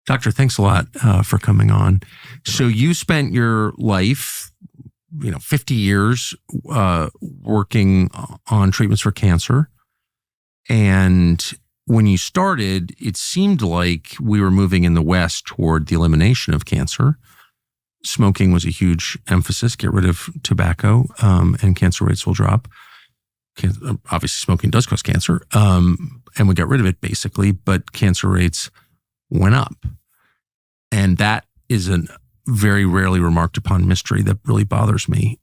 Doctor, thanks a lot for coming on. So you spent your life, 50 years working on treatments for cancer. And when you started, it seemed like we were moving in the West toward the elimination of cancer. Smoking was a huge emphasis. Get rid of tobacco and cancer rates will drop. Obviously, smoking does cause cancer. And we got rid of it basically, but cancer rates went up. And that is a very rarely remarked upon mystery that really bothers me.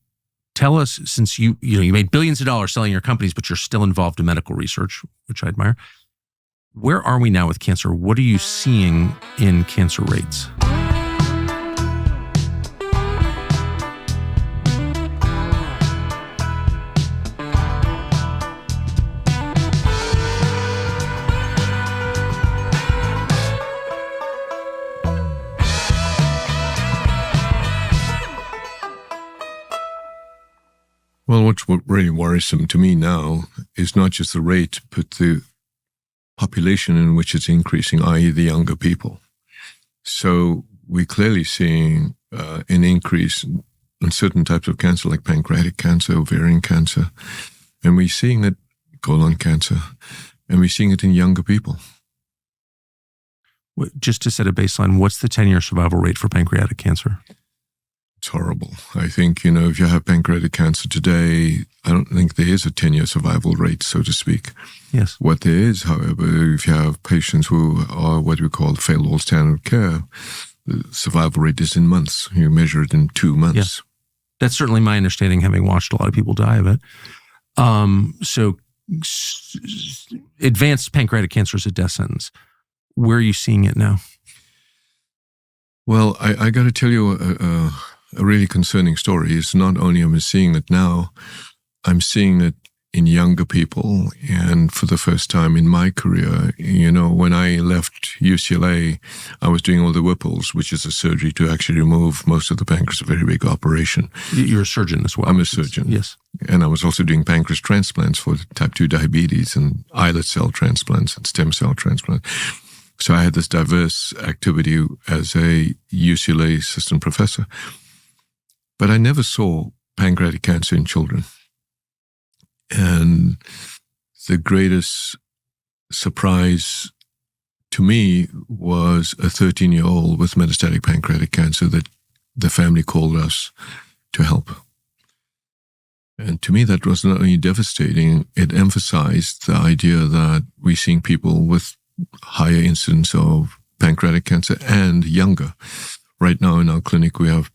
Tell us, since you made billions of dollars selling your companies, but you're still involved in medical research, which I admire. Where are we now with cancer? What are you seeing in cancer rates? Well, what's really worrisome to me now is not just the rate, but the population in which it's increasing, i.e. the younger people. So we're clearly seeing an increase in certain types of cancer, like pancreatic cancer, ovarian cancer, and we're seeing it, colon cancer, and we're seeing it in younger people. Just to set a baseline, what's the 10-year survival rate for pancreatic cancer? It's horrible. I think, if you have pancreatic cancer today, I don't think there is a 10-year survival rate, so to speak. Yes. What there is, however, if you have patients who are what we call failed all standard of care, the survival rate is in months. You measure it in 2 months. Yes. That's certainly my understanding, having watched a lot of people die of it. So advanced pancreatic cancer is a death sentence. Where are you seeing it now? Well, I got to tell you a really concerning story. It's not only am I seeing it now, I'm seeing it in younger people. And for the first time in my career, when I left UCLA, I was doing all the Whipples, which is a surgery to actually remove most of the pancreas, a very big operation. You're a surgeon as well. I'm a surgeon. Yes. And I was also doing pancreas transplants for type 2 diabetes and islet cell transplants and stem cell transplants. So I had this diverse activity as a UCLA assistant professor. But I never saw pancreatic cancer in children. And the greatest surprise to me was a 13-year-old with metastatic pancreatic cancer that the family called us to help. And to me, that was not only devastating, it emphasized the idea that we're seeing people with higher incidence of pancreatic cancer and younger. Right now in our clinic, we have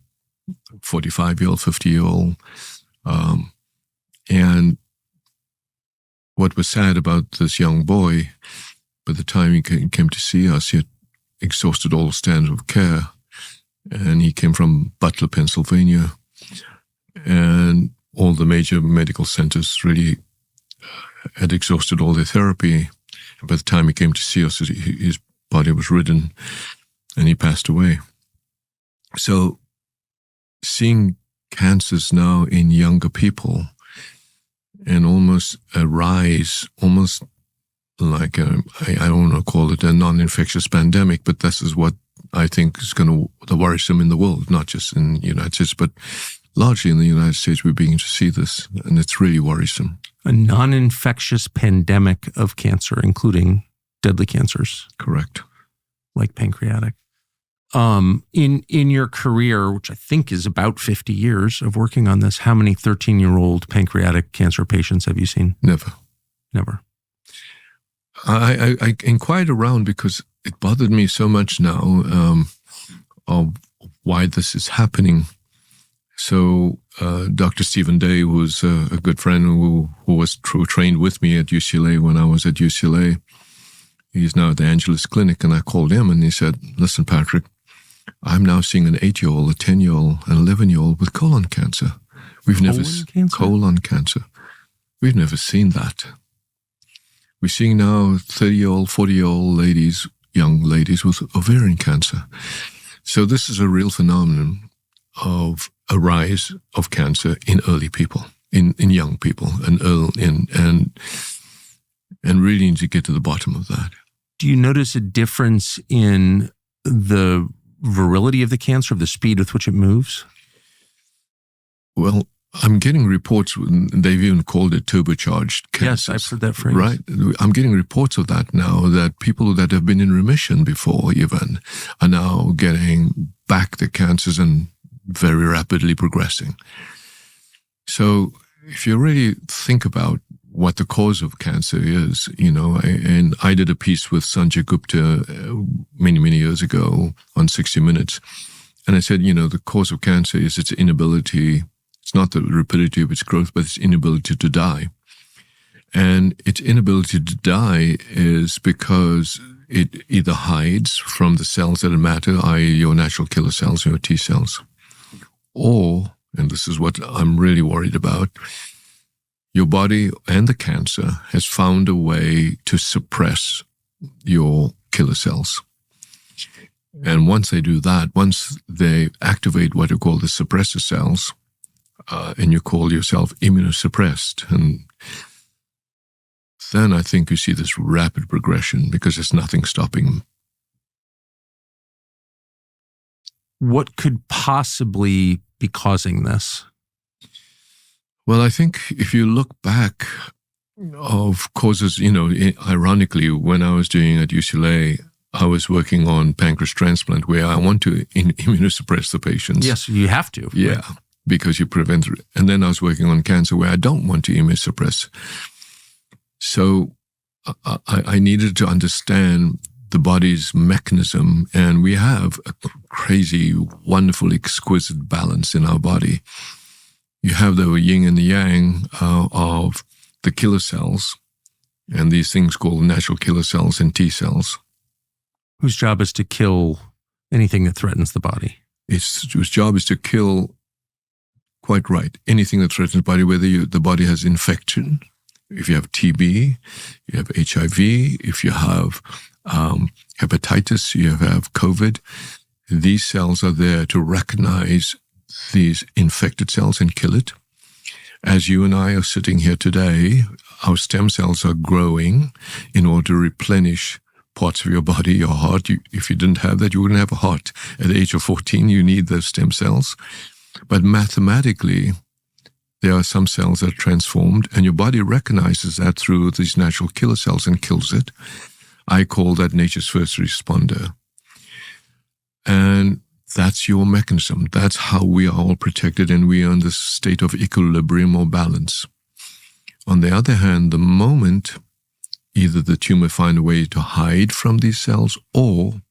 45-year-old, 50-year-old. And what was sad about this young boy, by the time he came to see us, he had exhausted all standard of care. And he came from Butler, Pennsylvania. And all the major medical centers really had exhausted all their therapy. And by the time he came to see us, his body was ridden and he passed away. So seeing cancers now in younger people and almost a rise, almost like I don't want to call it a non-infectious pandemic, but this is what I think is going to worrisome in the world, not just in the United States, but largely in the United States, we're beginning to see this, and it's really worrisome. A non-infectious pandemic of cancer, including deadly cancers. Correct. Like pancreatic. In your career, which I think is about 50 years of working on this, how many 13-year-old pancreatic cancer patients have you seen? Never. I inquired around because it bothered me so much now of why this is happening. So Dr. Stephen Day, who was a good friend who was trained with me at UCLA when I was at UCLA, he's now at the Angeles Clinic, and I called him and he said, listen, Patrick, I'm now seeing an 8-year-old, a 10-year-old, an 11-year-old with colon cancer. Colon cancer. We've never seen that. We're seeing now 30-year-old, 40-year-old ladies, young ladies with ovarian cancer. So this is a real phenomenon of a rise of cancer in early people, in young people, and really need to get to the bottom of that. Do you notice a difference in the virility of the cancer, of the speed with which it moves? Well, I'm getting reports, they've even called it turbocharged cancer. Yes, I've heard that phrase. Right. I'm getting reports of that now, that people that have been in remission before even are now getting back the cancers and very rapidly progressing. So if you really think about what the cause of cancer is, and I did a piece with Sanjay Gupta many, many years ago on 60 Minutes. And I said, the cause of cancer is its inability. It's not the rapidity of its growth, but its inability to die. And its inability to die is because it either hides from the cells that matter, i.e. your natural killer cells, your T cells, or, and this is what I'm really worried about, your body and the cancer has found a way to suppress your killer cells. And once they do that, once they activate what are called the suppressor cells, and you call yourself immunosuppressed, and then I think you see this rapid progression because there's nothing stopping them. What could possibly be causing this? Well, I think if you look back of causes, ironically, when I was doing at UCLA, I was working on pancreas transplant where I want to immunosuppress the patients. Yes, you have to. Yeah. Right? Because you prevent it. And then I was working on cancer where I don't want to immunosuppress. So I needed to understand the body's mechanism, and we have a crazy, wonderful, exquisite balance in our body. You have the yin and the yang of the killer cells, and these things called natural killer cells and T cells. Whose job is to kill anything that threatens the body? Whose job is to kill, quite right, anything that threatens the body, whether the body has infection, if you have TB, you have HIV, if you have hepatitis, you have COVID. These cells are there to recognize these infected cells and kill it. As you and I are sitting here today, our stem cells are growing in order to replenish parts of your body, your heart. If you didn't have that, you wouldn't have a heart. At the age of 14, you need those stem cells. But mathematically, there are some cells that are transformed, and your body recognizes that through these natural killer cells and kills it. I call that nature's first responder. And that's your mechanism. That's how we are all protected, and we are in this state of equilibrium or balance. On the other hand, the moment either the tumor finds a way to hide from these cells, or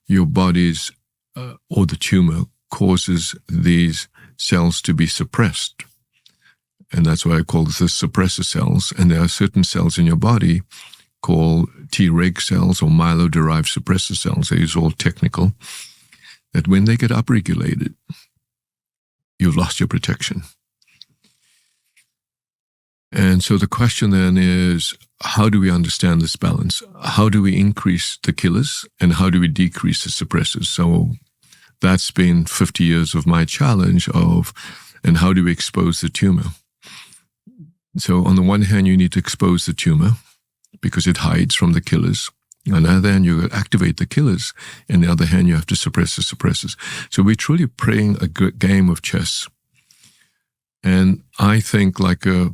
your body's or the tumor causes these cells to be suppressed. And that's why I call this the suppressor cells. And there are certain cells in your body called Treg cells or myeloid-derived suppressor cells. These are all technical. That when they get upregulated, you've lost your protection. And so the question then is, how do we understand this balance? How do we increase the killers and how do we decrease the suppressors? So that's been 50 years of my challenge and how do we expose the tumor? So on the one hand, you need to expose the tumor because it hides from the killers. On the other hand, you activate the killers. On the other hand, you have to suppress the suppressors. So we're truly playing a game of chess. And I think like a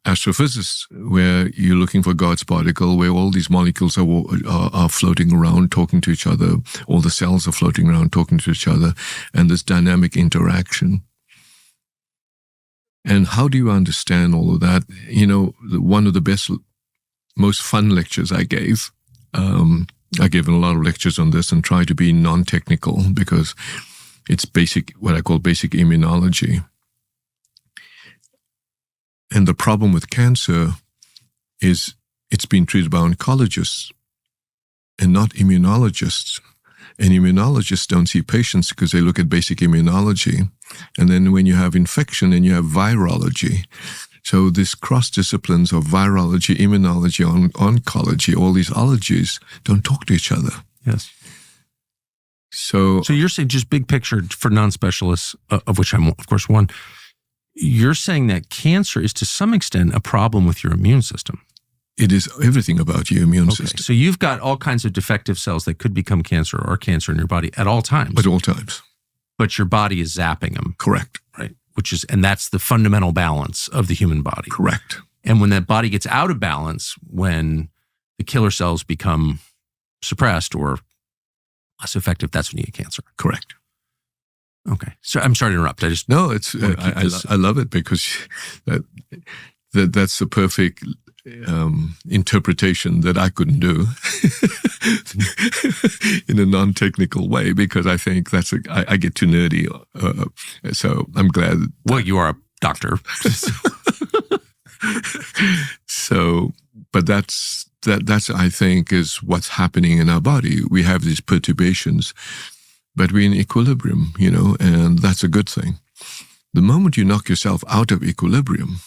astrophysicist, where you're looking for God's particle, where all these molecules are floating around, talking to each other, all the cells are floating around, talking to each other, and this dynamic interaction. And how do you understand all of that? One of the best, most fun lectures I gave, I gave a lot of lectures on this and try to be non-technical because it's basic, what I call basic immunology. And the problem with cancer is it's being treated by oncologists and not immunologists. And immunologists don't see patients because they look at basic immunology. And then when you have infection, then you have virology. So this cross disciplines of virology, immunology, oncology, all these ologies don't talk to each other. Yes. So you're saying, just big picture for non-specialists, of which I'm, of course, one, you're saying that cancer is to some extent a problem with your immune system. It is everything about your immune Okay. system. So you've got all kinds of defective cells that could become cancer or are cancer in your body at all times. At all times. But your body is zapping them. Correct. Right. And that's the fundamental balance of the human body. Correct. And when that body gets out of balance, when the killer cells become suppressed or less effective, that's when you get cancer. Correct. Okay. So I'm sorry to interrupt. No, it's I love it because that's the perfect interpretation that I couldn't do in a non-technical way, because I think I get too nerdy. So I'm glad. Well, you are a doctor. So, but that's I think is what's happening in our body. We have these perturbations, but we're in equilibrium, and that's a good thing. The moment you knock yourself out of equilibrium,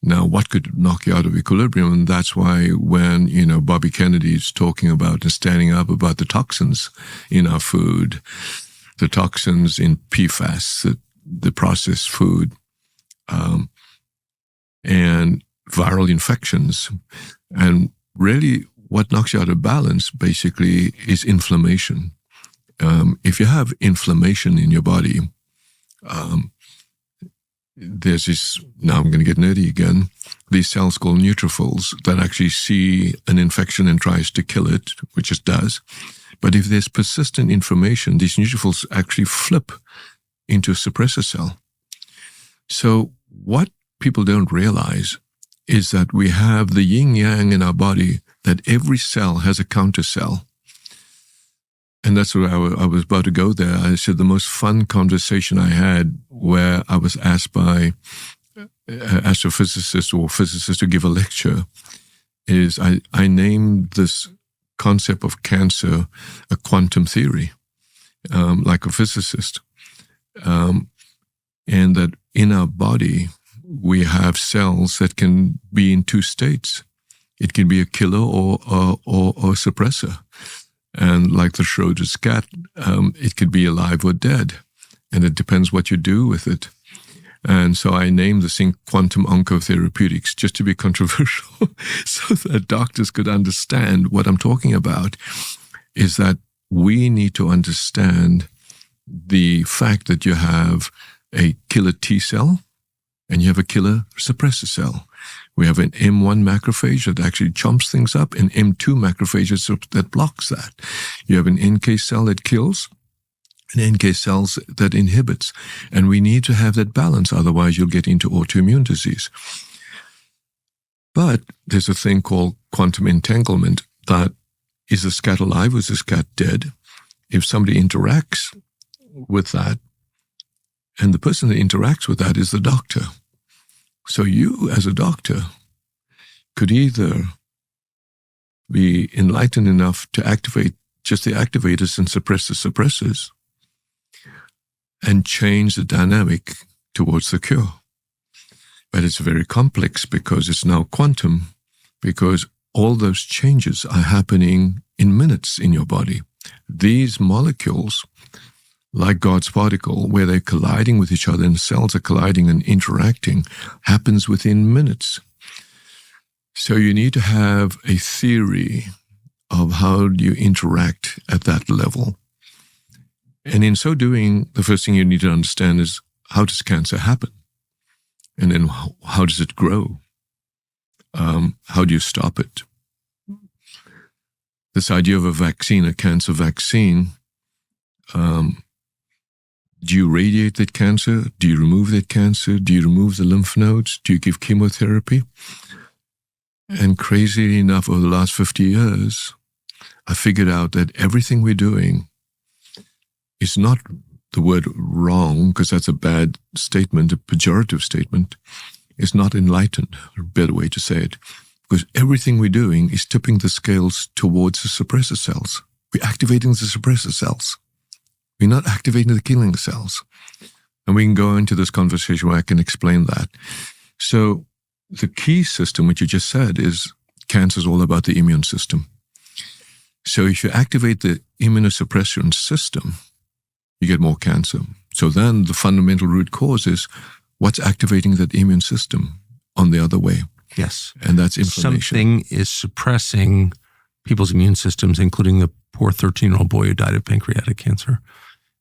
now what could knock you out of equilibrium? And that's why when, Bobby Kennedy is talking about and standing up about the toxins in our food, the toxins in PFAS, the processed food, and viral infections. And really what knocks you out of balance basically is inflammation. If you have inflammation in your body, there's this, now I'm going to get nerdy again, these cells called neutrophils that actually see an infection and tries to kill it, which it does. But if there's persistent inflammation, these neutrophils actually flip into a suppressor cell. So what people don't realize is that we have the yin-yang in our body, that every cell has a counter cell. And that's where I was about to go there. I said the most fun conversation I had where I was asked by an astrophysicist or physicist to give a lecture is I named this concept of cancer a quantum theory, like a physicist. And that in our body, we have cells that can be in two states. It can be a killer or a suppressor. And like the Schrodinger's cat, it could be alive or dead. And it depends what you do with it. And so I named this thing quantum oncotherapeutics, just to be controversial, so that doctors could understand what I'm talking about, is that we need to understand the fact that you have a killer T cell and you have a killer suppressor cell. We have an M1 macrophage that actually chomps things up, and M2 macrophages that blocks that. You have an NK cell that kills, and NK cells that inhibits. And we need to have that balance, otherwise you'll get into autoimmune disease. But there's a thing called quantum entanglement, that is this cat alive or is this cat dead? If somebody interacts with that, and the person that interacts with that is the doctor. So you, as a doctor, could either be enlightened enough to activate just the activators and suppress the suppressors and change the dynamic towards the cure. But it's very complex because it's now quantum, because all those changes are happening in minutes in your body. These molecules, like God's particle, where they're colliding with each other and cells are colliding and interacting, happens within minutes. So you need to have a theory of how you interact at that level. And in so doing, the first thing you need to understand is, how does cancer happen? And then how does it grow? How do you stop it? This idea of a vaccine, a cancer vaccine, do you radiate that cancer? Do you remove that cancer? Do you remove the lymph nodes? Do you give chemotherapy? And crazily enough, over the last 50 years, I figured out that everything we're doing is not the word wrong, because that's a bad statement, a pejorative statement. It's not enlightened, a better way to say it, because everything we're doing is tipping the scales towards the suppressor cells. We're activating the suppressor cells. We're not activating the killing cells. And we can go into this conversation where I can explain that. So the key system, which you just said, is cancer is all about the immune system. So if you activate the immunosuppression system, you get more cancer. So then the fundamental root cause is what's activating that immune system on the other way. Yes. And that's inflammation. Something is suppressing people's immune systems, including the poor 13-year-old boy who died of pancreatic cancer.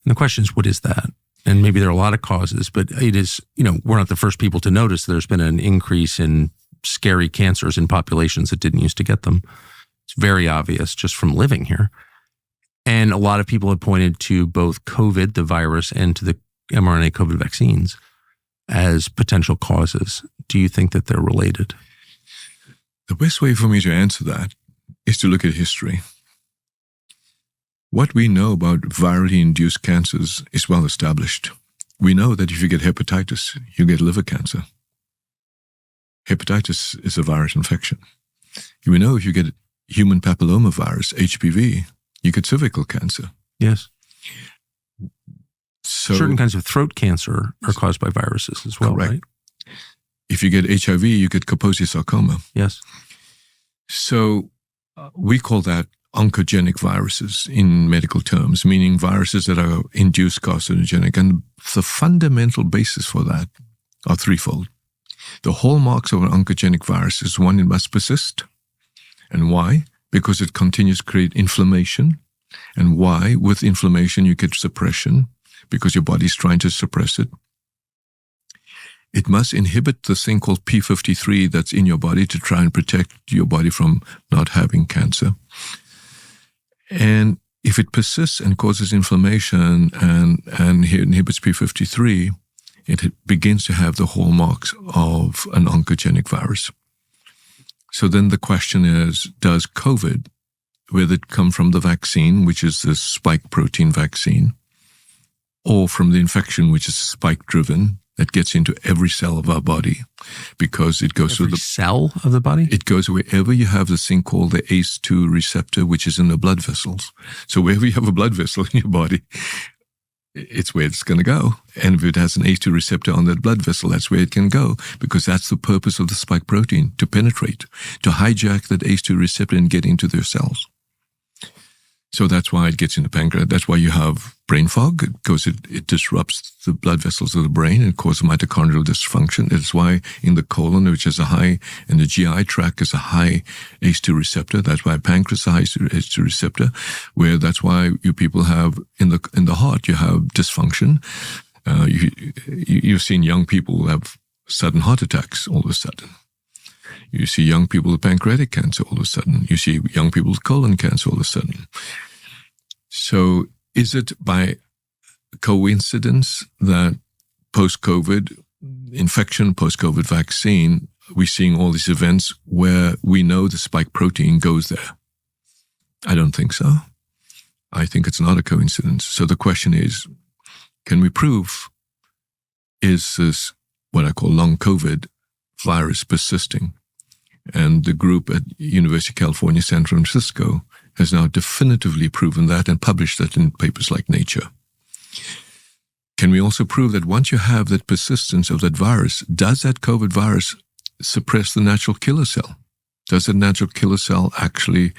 And the question is, what is that? And maybe there are a lot of causes, but it is, we're not the first people to notice there's been an increase in scary cancers in populations that didn't used to get them. It's very obvious just from living here. And a lot of people have pointed to both COVID, the virus, and to the mRNA COVID vaccines as potential causes. Do you think that they're related? The best way for me to answer that is to look at history. What we know about virally induced cancers is well established. We know that if you get hepatitis, you get liver cancer. Hepatitis is a virus infection. We know if you get human papillomavirus, HPV, you get cervical cancer. Yes. So, certain kinds of throat cancer are caused by viruses as well, correct. Right? If you get HIV, you get Kaposi sarcoma. Yes. So we call that oncogenic viruses in medical terms, meaning viruses that are induced carcinogenic. And the fundamental basis for that are threefold. The hallmarks of an oncogenic virus is one, it must persist. And why? Because it continues to create inflammation. And why? With inflammation, you get suppression because your body's trying to suppress it. It must inhibit this thing called P53 that's in your body to try and protect your body from not having cancer. And if it persists and causes inflammation and inhibits P53, it begins to have the hallmarks of an oncogenic virus. So then the question is, does COVID, whether it come from the vaccine, which is the spike protein vaccine, or from the infection, which is spike-driven, that gets into every cell of our body because it goes every through the cell of the body? It goes wherever you have this thing called the ACE2 receptor, which is in the blood vessels. So wherever you have a blood vessel in your body, it's where it's going to go. And if it has an ACE2 receptor on that blood vessel, that's where it can go because that's the purpose of the spike protein, to penetrate, to hijack that ACE2 receptor and get into their cells. So that's why it gets in the pancreas. That's why you have brain fog, because it disrupts the blood vessels of the brain and causes mitochondrial dysfunction. It's why in the colon, which is a high, and the GI tract is a high ACE2 receptor. That's why pancreas is a high ACE2 receptor, where that's why you people have in the heart, you have dysfunction. You've seen young people who have sudden heart attacks all of a sudden. You see young people with pancreatic cancer all of a sudden. You see young people with colon cancer all of a sudden. So is it by coincidence that post-COVID infection, post-COVID vaccine, we're seeing all these events where we know the spike protein goes there? I don't think so. I think it's not a coincidence. So the question is, can we prove, is this what I call long COVID virus persisting? And the group at University of California, San Francisco, has now definitively proven that and published that in papers like Nature. Can we also prove that once you have that persistence of that virus, does that COVID virus suppress the natural killer cell? Does the natural killer cell actually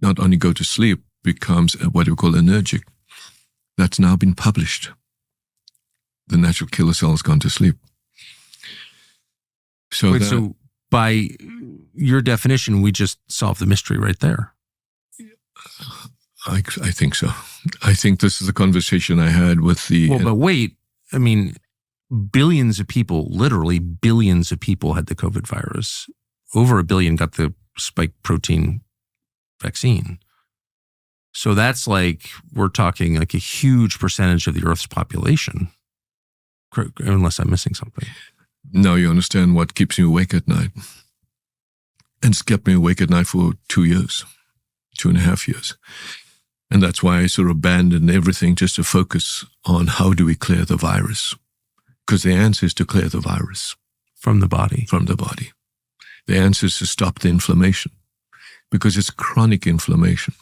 not only go to sleep, becomes what we call anergic? That's now been published. The natural killer cell has gone to sleep. So, so by your definition, we just solved the mystery right there. I think so. I think this is the conversation I had with the... Well, but wait, I mean, billions of people, literally billions of people had the COVID virus. Over 1 billion got the spike protein vaccine. So that's like, we're talking like a huge percentage of the Earth's population, unless I'm missing something. Now you understand what keeps me awake at night. And it's kept me awake at night for 2 years, 2.5 years. And that's why I sort of abandoned everything just to focus on how do we clear the virus? Because the answer is to clear the virus. From the body. From the body. The answer is to stop the inflammation because it's chronic inflammation.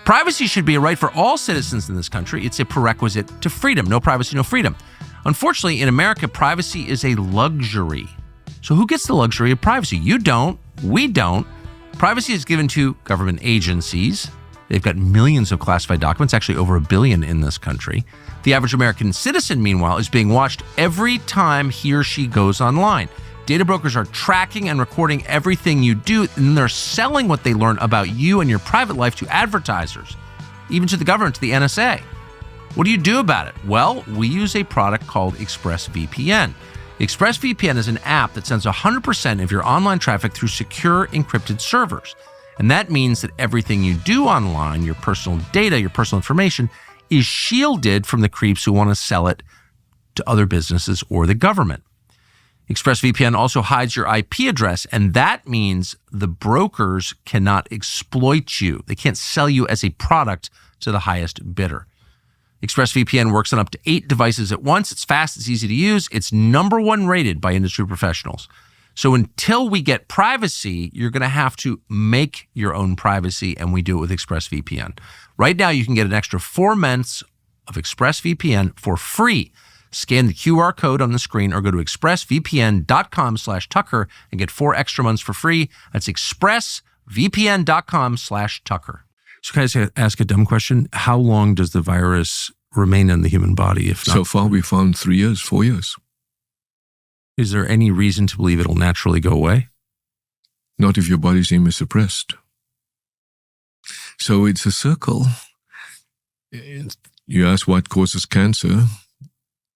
Privacy should be a right for all citizens in this country. It's a prerequisite to freedom. No privacy, no freedom. Unfortunately, in America, privacy is a luxury. So who gets the luxury of privacy? You don't. We don't. Privacy is given to government agencies. They've got millions of classified documents, actually over 1 billion in this country. The average American citizen, meanwhile, is being watched every time he or she goes online. Data brokers are tracking and recording everything you do, and they're selling what they learn about you and your private life to advertisers, even to the government, to the NSA. What do you do about it? Well, we use a product called ExpressVPN. ExpressVPN is an app that sends 100% of your online traffic through secure encrypted servers. And that means that everything you do online, your personal data, your personal information, is shielded from the creeps who want to sell it to other businesses or the government. ExpressVPN also hides your IP address, and that means the brokers cannot exploit you. They can't sell you as a product to the highest bidder. ExpressVPN works on up to 8 devices at once. It's fast, it's easy to use. It's #1 rated by industry professionals. So until we get privacy, you're going to have to make your own privacy, and we do it with ExpressVPN. Right now, you can get an extra 4 months of ExpressVPN for free. Scan the QR code on the screen or go to expressvpn.com/Tucker and get 4 extra months for free. That's expressvpn.com/Tucker. So can I ask a dumb question? How long does the virus remain in the human body? If not, so far, we found 3 years, 4 years. Is there any reason to believe it'll naturally go away? Not if your body's immunosuppressed. So it's a circle. You ask what causes cancer?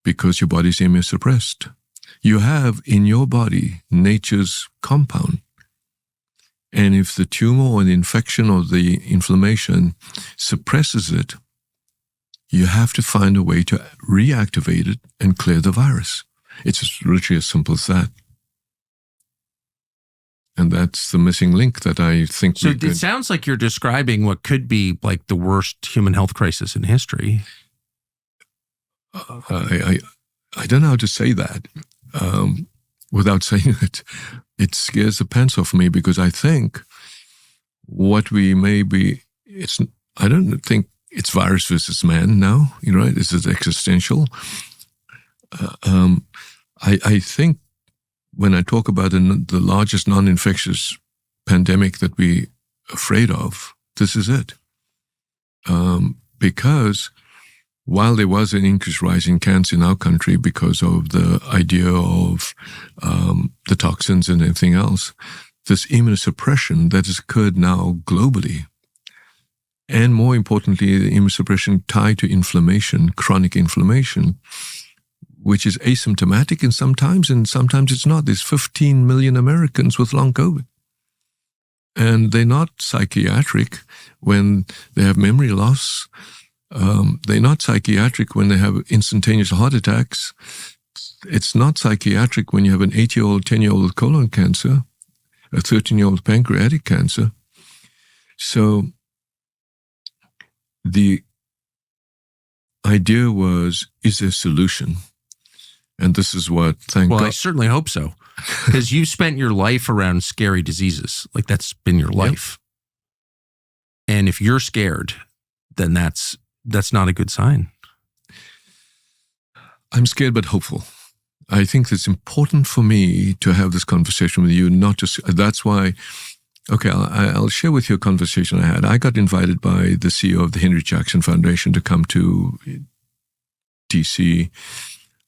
Because your body's immunosuppressed. You have in your body nature's compound. And if the tumor or the infection or the inflammation suppresses it, you have to find a way to reactivate it and clear the virus. It's literally as simple as that. And that's the missing link that I think So it sounds like you're describing what could be like the worst human health crisis in history. I don't know how to say that without saying it. It scares the pants off me because I think what we may be, I don't think it's virus versus man now, right? This is existential. I think when I talk about the largest non-infectious pandemic that we're afraid of, this is it. Because while there was an increased rise in cancer in our country because of the idea of the toxins and everything else, this immunosuppression that has occurred now globally, and more importantly, the immunosuppression tied to inflammation, chronic inflammation, which is asymptomatic and sometimes it's not. There's 15 million Americans with long COVID. And they're not psychiatric when they have memory loss. They're not psychiatric when they have instantaneous heart attacks. It's not psychiatric when you have an 8-year-old, 10-year-old with colon cancer, a 13-year-old pancreatic cancer. So the idea was, is there a solution? And this is what, thank God. Well, I certainly hope so. Because you've spent your life around scary diseases. Like that's been your life. Yep. And if you're scared, then that's not a good sign. I'm scared but hopeful. I think it's important for me to have this conversation with you, not just, that's why, okay, I'll share with you a conversation I had. I got invited by the CEO of the Henry Jackson Foundation to come to DC,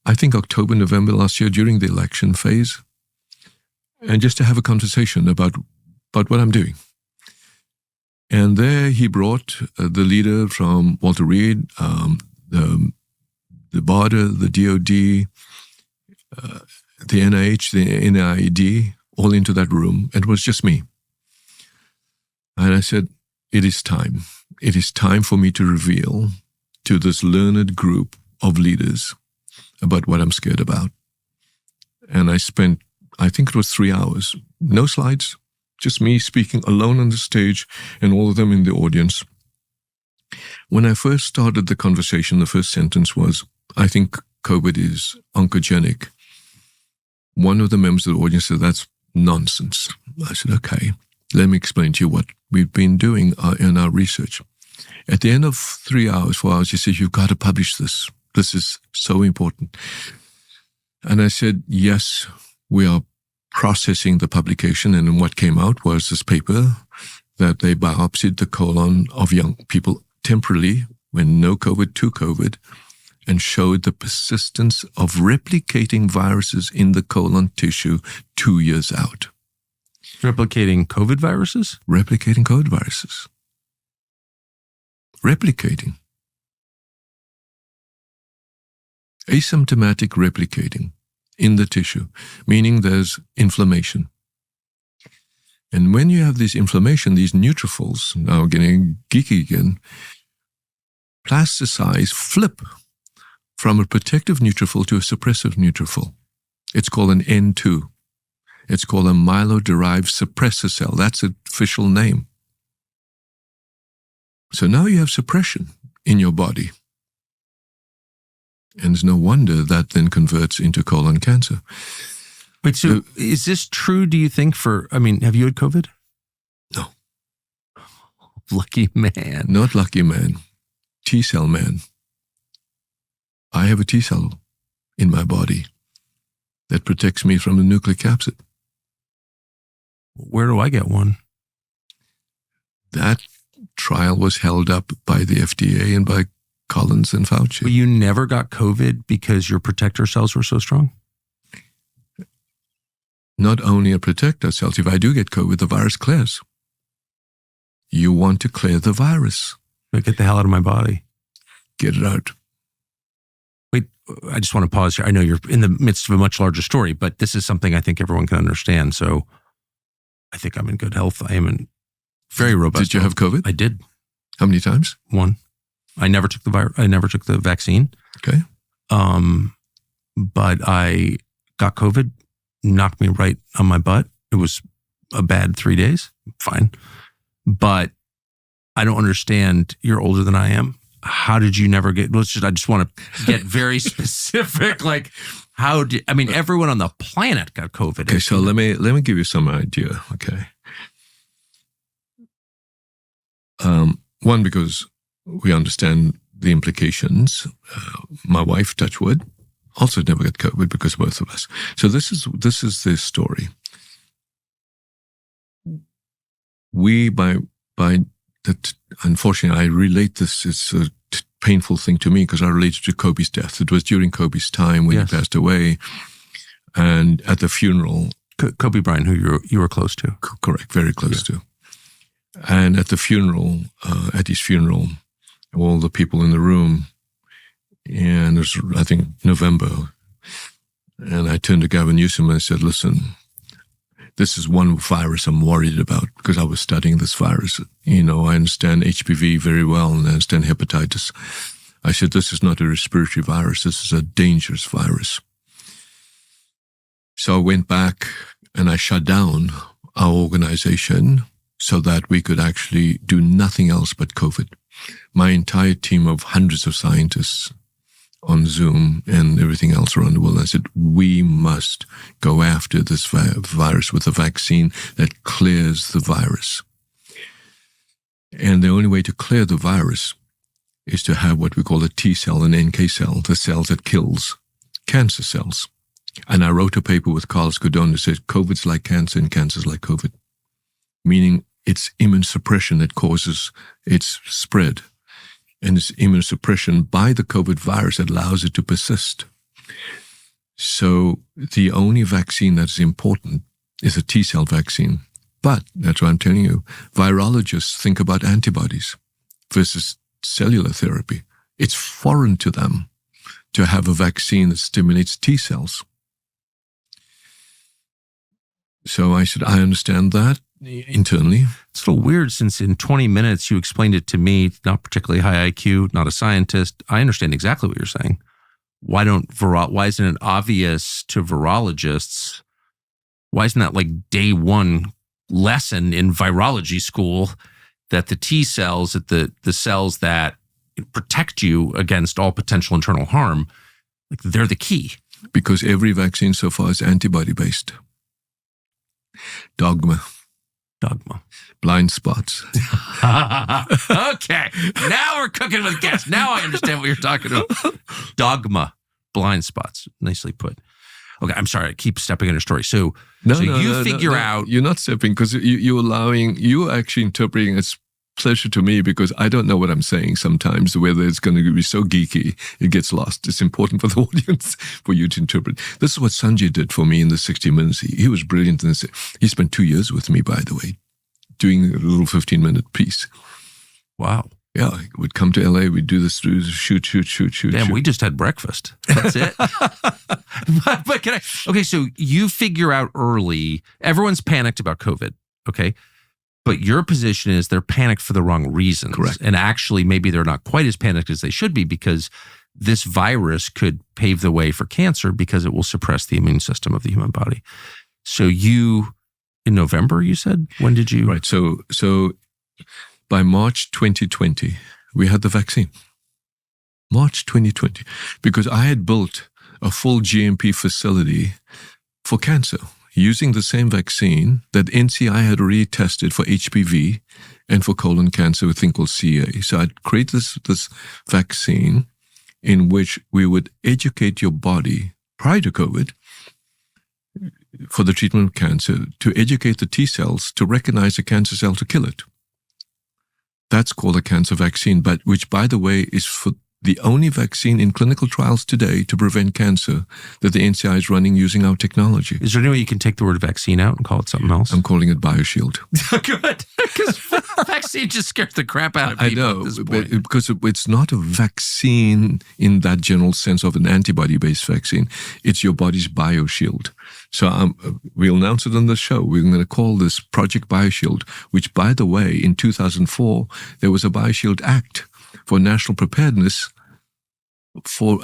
I think October, November last year during the election phase, and just to have a conversation about what I'm doing. And there he brought the leader from Walter Reed, the BARDA, the DOD, the NIH, the NID, all into that room. And it was just me. And I said, it is time. It is time for me to reveal to this learned group of leaders about what I'm scared about. And I spent, I think it was 3 hours, no slides, just me speaking alone on the stage and all of them in the audience. When I first started the conversation, the first sentence was, I think COVID is oncogenic. One of the members of the audience said, that's nonsense. I said, okay, let me explain to you what we've been doing in our research. At the end of 3 hours, 4 hours, he said, you've got to publish this. This is so important. And I said, yes, we are processing the publication. And what came out was this paper that they biopsied the colon of young people temporarily when no COVID to COVID. and showed the persistence of replicating viruses in the colon tissue 2 years out. Replicating COVID viruses? Replicating COVID viruses. Replicating. Asymptomatic replicating in the tissue, meaning there's inflammation. And when you have this inflammation, these neutrophils, now getting geeky again, plasticize, flip from a protective neutrophil to a suppressive neutrophil. It's called an N2. It's called a myeloid-derived suppressor cell. That's the official name. So now you have suppression in your body. And it's no wonder that then converts into colon cancer. Wait, so is this true, do you think, have you had COVID? No. Lucky man. Not lucky man. T-cell man. I have a T-cell in my body that protects me from the nucleic acid. Where do I get one? That trial was held up by the FDA and by Collins and Fauci. But you never got COVID because your protector cells were so strong? Not only a protector cells, if I do get COVID, the virus clears. You want to clear the virus. Get the hell out of my body. Get it out. Wait, I just want to pause here. I know you're in the midst of a much larger story, but this is something I think everyone can understand. So I think I'm in good health. I am in very robust. Did you have COVID? I did. How many times? One. I never took the virus. I never took the vaccine. Okay. But I got COVID, knocked me right on my butt. It was a bad 3 days. Fine. But I don't understand. You're older than I am. How did you never get, I just want to get very specific. Like, everyone on the planet got COVID. Okay, so let me give you some idea. Okay. One, because we understand the implications. My wife, touch wood, also never got COVID because of both of us. So this is the story. We, by that, unfortunately, I relate this. It's a painful thing to me because I related to Kobe's death. It was during Kobe's time when he passed away, and at the funeral, Kobe Bryant, who you were close to, correct, very close to, and at the funeral, at his funeral, all the people in the room, and it was, I think, November, and I turned to Gavin Newsom and I said, "Listen, this is one virus I'm worried about because I was studying this virus. I understand HPV very well and I understand hepatitis." I said, "This is not a respiratory virus. This is a dangerous virus." So I went back and I shut down our organization so that we could actually do nothing else but COVID. My entire team of hundreds of scientists on Zoom and everything else around the world. I said, we must go after this virus with a vaccine that clears the virus. And the only way to clear the virus is to have what we call a T cell and NK cell, the cells that kills cancer cells. And I wrote a paper with Carlos Godon that said, COVID's like cancer and cancer's like COVID, meaning it's immunosuppression that causes its spread. And it's immunosuppression by the COVID virus that allows it to persist. So the only vaccine that's important is a T-cell vaccine. But that's what I'm telling you. Virologists think about antibodies versus cellular therapy. It's foreign to them to have a vaccine that stimulates T-cells. So I said, I understand that internally. It's a little weird since in 20 minutes you explained it to me, not particularly high IQ, not a scientist. I understand exactly what you're saying. Why isn't it obvious to virologists? Why isn't that like day one lesson in virology school that the T cells, that the cells that protect you against all potential internal harm, like they're the key? Because every vaccine so far is antibody-based. Dogma. Blind spots. Okay. Now we're cooking with gas. Now I understand what you're talking about. Dogma. Blind spots. Nicely put. Okay. I'm sorry. I keep stepping on your story. So you figure out. You're not stepping because you're actually interpreting as pleasure to me because I don't know what I'm saying sometimes, whether it's going to be so geeky, it gets lost. It's important for the audience, for you to interpret. This is what Sanjay did for me in the 60 Minutes. He was brilliant. And he spent 2 years with me, by the way, doing a little 15-minute piece. Wow. Yeah, he would come to LA, we'd do this, shoot. Damn, we just had breakfast. That's it. but okay, so you figure out early, everyone's panicked about COVID, okay? But your position is they're panicked for the wrong reasons. Correct. And actually, maybe they're not quite as panicked as they should be because this virus could pave the way for cancer because it will suppress the immune system of the human body. So you, in November, you said? When did you? Right, so by March 2020, we had the vaccine. March 2020, because I had built a full GMP facility for cancer using the same vaccine that NCI had already tested for HPV and for colon cancer, a thing called CA. So I'd create this vaccine in which we would educate your body prior to COVID for the treatment of cancer, to educate the T cells to recognize a cancer cell to kill it. That's called a cancer vaccine, but which, by the way, is for the only vaccine in clinical trials today to prevent cancer that the NCI is running using our technology. Is there any way you can take the word vaccine out and call it something else? I'm calling it BioShield. Good, because vaccine just scares the crap out of people. I know, because it's not a vaccine in that general sense of an antibody-based vaccine. It's your body's BioShield. So we'll announce it on the show. We're going to call this Project BioShield, which, by the way, in 2004, there was a BioShield Act for national preparedness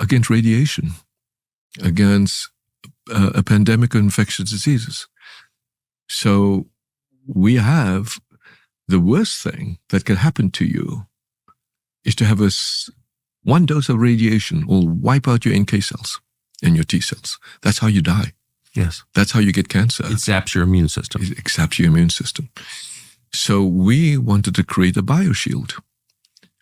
against radiation, against a pandemic of infectious diseases. So we have the worst thing that can happen to you is to have one dose of radiation will wipe out your NK cells and your T cells. That's how you die. Yes. That's how you get cancer. It zaps your immune system. It zaps your immune system. So we wanted to create a BioShield.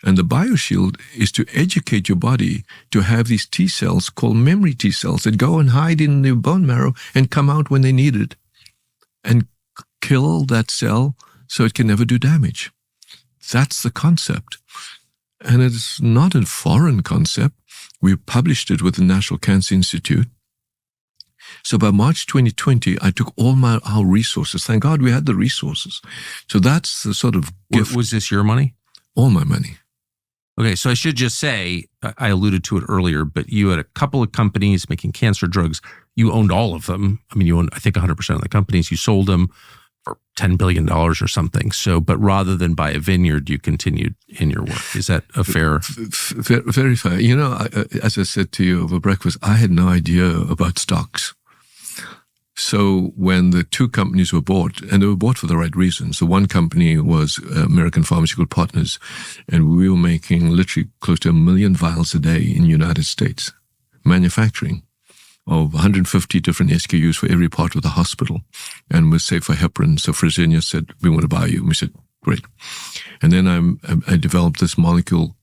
And the BioShield is to educate your body to have these T cells called memory T cells that go and hide in the bone marrow and come out when they need it and kill that cell so it can never do damage. That's the concept. And it's not a foreign concept. We published it with the National Cancer Institute. So by March 2020, I took all our resources. Thank God we had the resources. So that's the sort of gift. Was this your money? All my money. Okay, so I should just say, I alluded to it earlier, but you had a couple of companies making cancer drugs. You owned all of them. I mean, you owned, I think, 100% of the companies. You sold them for $10 billion or something. So, but rather than buy a vineyard, you continued in your work. Is that a fair? Very fair. You know, as I said to you over breakfast, I had no idea about stocks. So when the two companies were bought, and they were bought for the right reasons, the one company was American Pharmaceutical Partners, and we were making literally close to 1 million vials a day in the United States, manufacturing of 150 different SKUs for every part of the hospital, and was safe for heparin. So Fresenius said, we want to buy you. And we said, great. And then I developed this molecule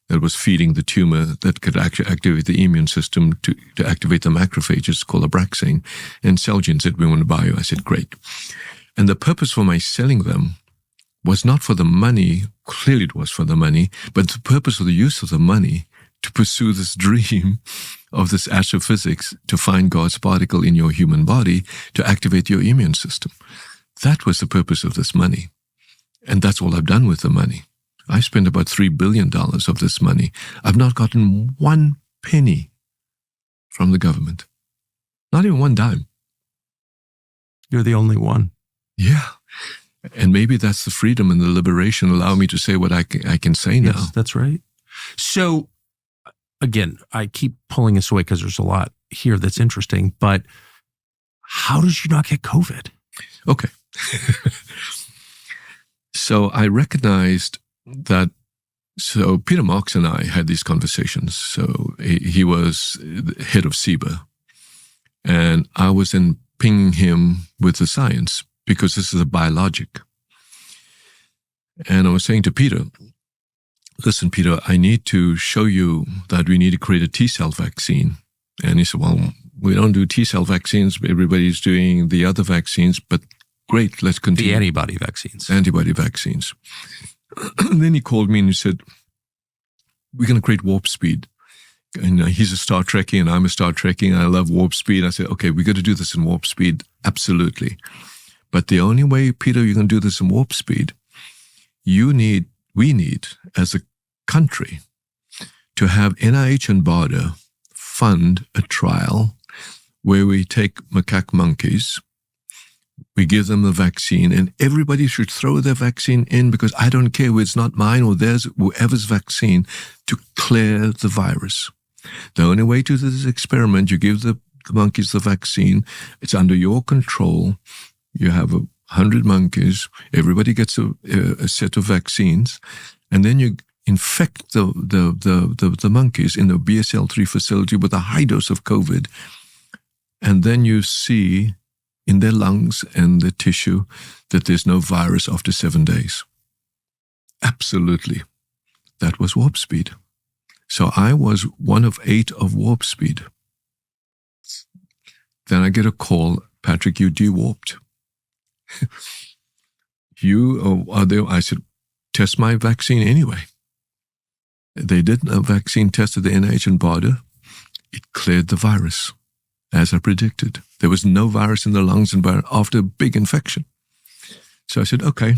that was feeding the tumor that could actually activate the immune system to activate the macrophages, called Abraxane. And Celgene said, we want to buy you. I said, great. And the purpose for my selling them was not for the money. Clearly it was for the money, but the purpose of the use of the money to pursue this dream of this astrophysics, to find God's particle in your human body, to activate your immune system. That was the purpose of this money. And that's all I've done with the money. I spent about $3 billion of this money. I've not gotten 1 penny from the government. Not even 1 dime. You're the only one. Yeah. And maybe that's the freedom and the liberation allow me to say what I can say now. Yes, that's right. So, again, I keep pulling this away because there's a lot here that's interesting, but how did you not get COVID? Okay. So I recognized that, so Peter Marks and I had these conversations. So he was the head of CBER, and I was then pinging him with the science because this is a biologic. And I was saying to Peter, listen, Peter, I need to show you that we need to create a T-cell vaccine. And he said, well, we don't do T-cell vaccines. Everybody's doing the other vaccines, but great, let's continue. The antibody vaccines. Antibody vaccines. And then he called me and he said, we're going to create warp speed. And he's a Star Trekkie and I'm a Star Trekkie and I love warp speed. I said, okay, we got to do this in warp speed. Absolutely. But the only way, Peter, you can do this in warp speed, we need, as a country, to have NIH and BARDA fund a trial where we take macaque monkeys, we give them the vaccine, and everybody should throw their vaccine in, because I don't care whether it's not mine or theirs, whoever's vaccine, to clear the virus. The only way to do this experiment, you give the monkeys the vaccine, it's under your control, you have 100 monkeys, everybody gets a set of vaccines, and then you infect the monkeys in the BSL-3 facility with a high dose of COVID, and then you see in their lungs and the tissue that there's no virus after 7 days. Absolutely. That was warp speed. So I was one of 8 of warp speed. Then I get a call, Patrick, you de-warped. You are there. I said, test my vaccine anyway. They did a vaccine test at the NIH and BARDA. It cleared the virus, as I predicted. There was no virus in the lungs and after a big infection. So I said, okay,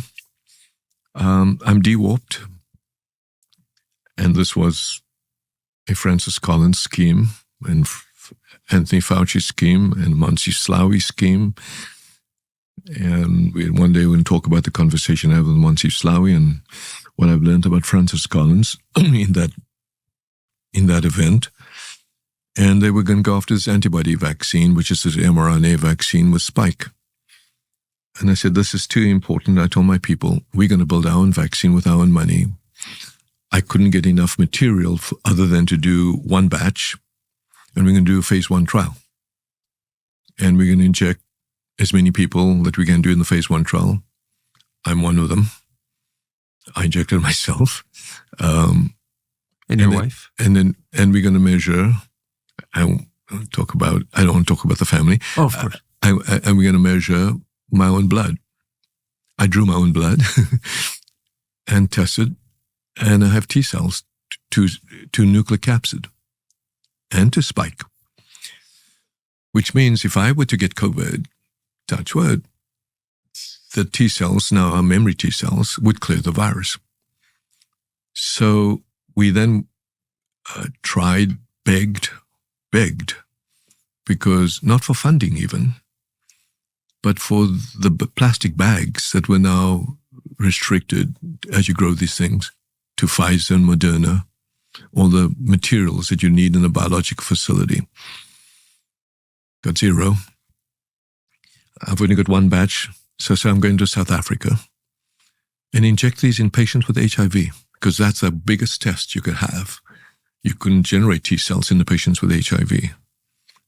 I'm de-warped. And this was a Francis Collins scheme and Anthony Fauci scheme and Monty Slaoui scheme. And one day we'll talk about the conversation I had with Monty Slaoui and what I've learned about Francis Collins in that event. And they were going to go after this antibody vaccine, which is this mRNA vaccine with spike. And I said, this is too important. I told my people, we're going to build our own vaccine with our own money. I couldn't get enough material other than to do one batch. And we're going to do a phase 1 trial. And we're going to inject as many people that we can do in the phase 1 trial. I'm one of them. I injected myself. And your wife? And we're going to measure. I don't want to talk about the family. Oh, of course. And we're going to measure my own blood. I drew my own blood and tested, and I have T cells to nucleocapsid and to spike. Which means if I were to get COVID, touch wood, the T cells, now our memory T cells, would clear the virus. So we then tried, begged, because not for funding even, but for the plastic bags that were now restricted as you grow these things to Pfizer and Moderna, all the materials that you need in a biological facility. Got zero. I've only got one batch, so I'm going to South Africa and inject these in patients with HIV, because that's the biggest test you could have. You couldn't generate T cells in the patients with HIV,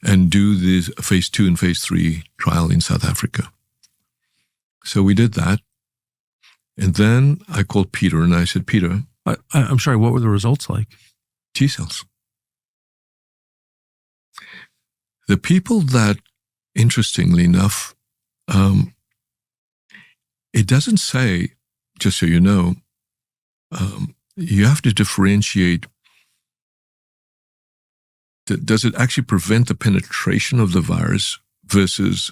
and do this phase 2 and phase 3 trial in South Africa. So we did that. And then I called Peter and I said, Peter, I'm sorry, what were the results like? T cells. The people that, interestingly enough, it doesn't say, just so you know, you have to differentiate. Does it actually prevent the penetration of the virus versus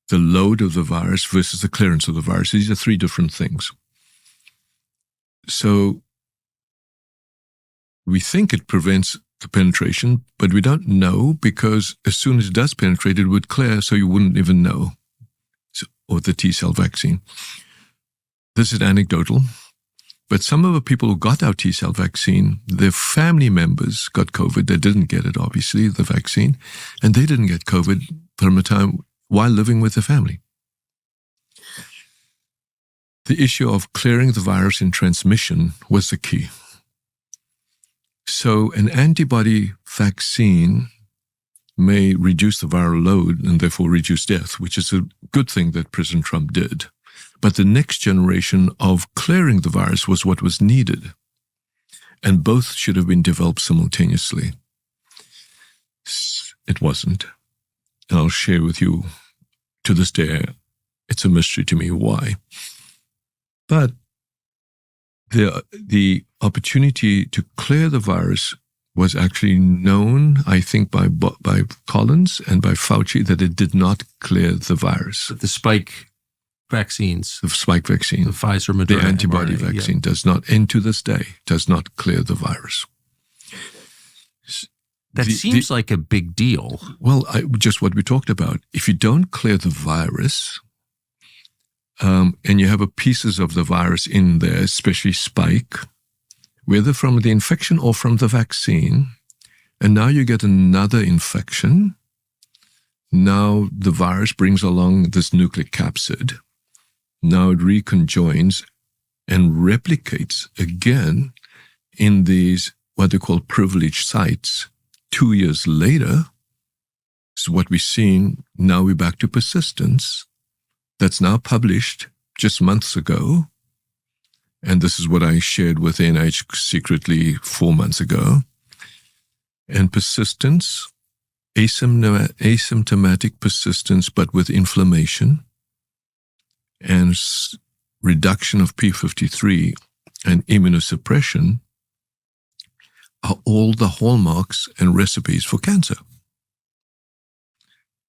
the load of the virus versus the clearance of the virus? These are 3 different things. So we think it prevents the penetration, but we don't know, because as soon as it does penetrate, it would clear, so you wouldn't even know. Or the T-cell vaccine. This is anecdotal. But some of the people who got our T-cell vaccine, their family members got COVID. They didn't get it, obviously, the vaccine. And they didn't get COVID from a time while living with the family. The issue of clearing the virus in transmission was the key. So an antibody vaccine may reduce the viral load and therefore reduce death, which is a good thing that President Trump did. But the next generation of clearing the virus was what was needed. And both should have been developed simultaneously. It wasn't. And I'll share with you, to this day, it's a mystery to me why. But the opportunity to clear the virus was actually known, I think, by Collins and by Fauci, that it did not clear the virus. The spike vaccines. The spike vaccine. The Pfizer, Moderna, the antibody mRNA, vaccine does not, and to this day, does not clear the virus. That seems like a big deal. Well, just what we talked about. If you don't clear the virus, and you have pieces of the virus in there, especially spike, whether from the infection or from the vaccine, and now you get another infection, now the virus brings along this nucleic capsid. Now it reconjoins and replicates again in these, what they call privileged sites. 2 years later, so what we're seeing, now we're back to persistence. That's now published just months ago. And this is what I shared with NIH secretly 4 months ago. And persistence, asymptomatic persistence, but with inflammation and reduction of P53 and immunosuppression are all the hallmarks and recipes for cancer.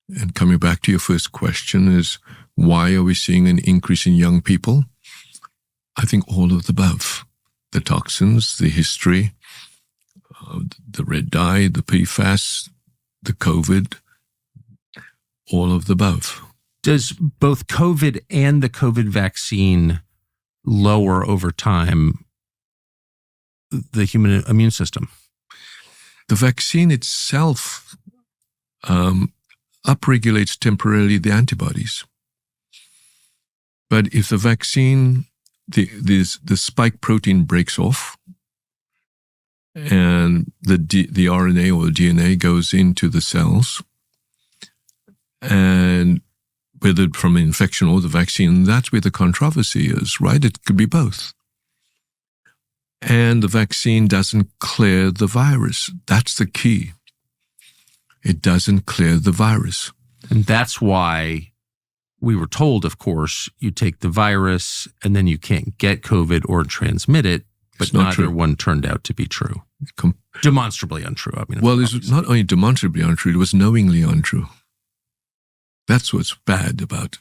And coming back to your first question is, why are we seeing an increase in young people? I think all of the above. The toxins, the history, the red dye, the PFAS, the COVID, all of the above. Does both COVID and the COVID vaccine lower over time the human immune system? The vaccine itself upregulates temporarily the antibodies. But if the vaccine, the spike protein breaks off and the RNA or the DNA goes into the cells, and whether from an infection or the vaccine, that's where the controversy is, right? It could be both. And the vaccine doesn't clear the virus. That's the key. It doesn't clear the virus. And that's why we were told, of course, you take the virus and then you can't get COVID or transmit it, but neither one turned out to be true. Demonstrably untrue. I mean, well, it's not only demonstrably untrue, it was knowingly untrue. That's what's bad about it.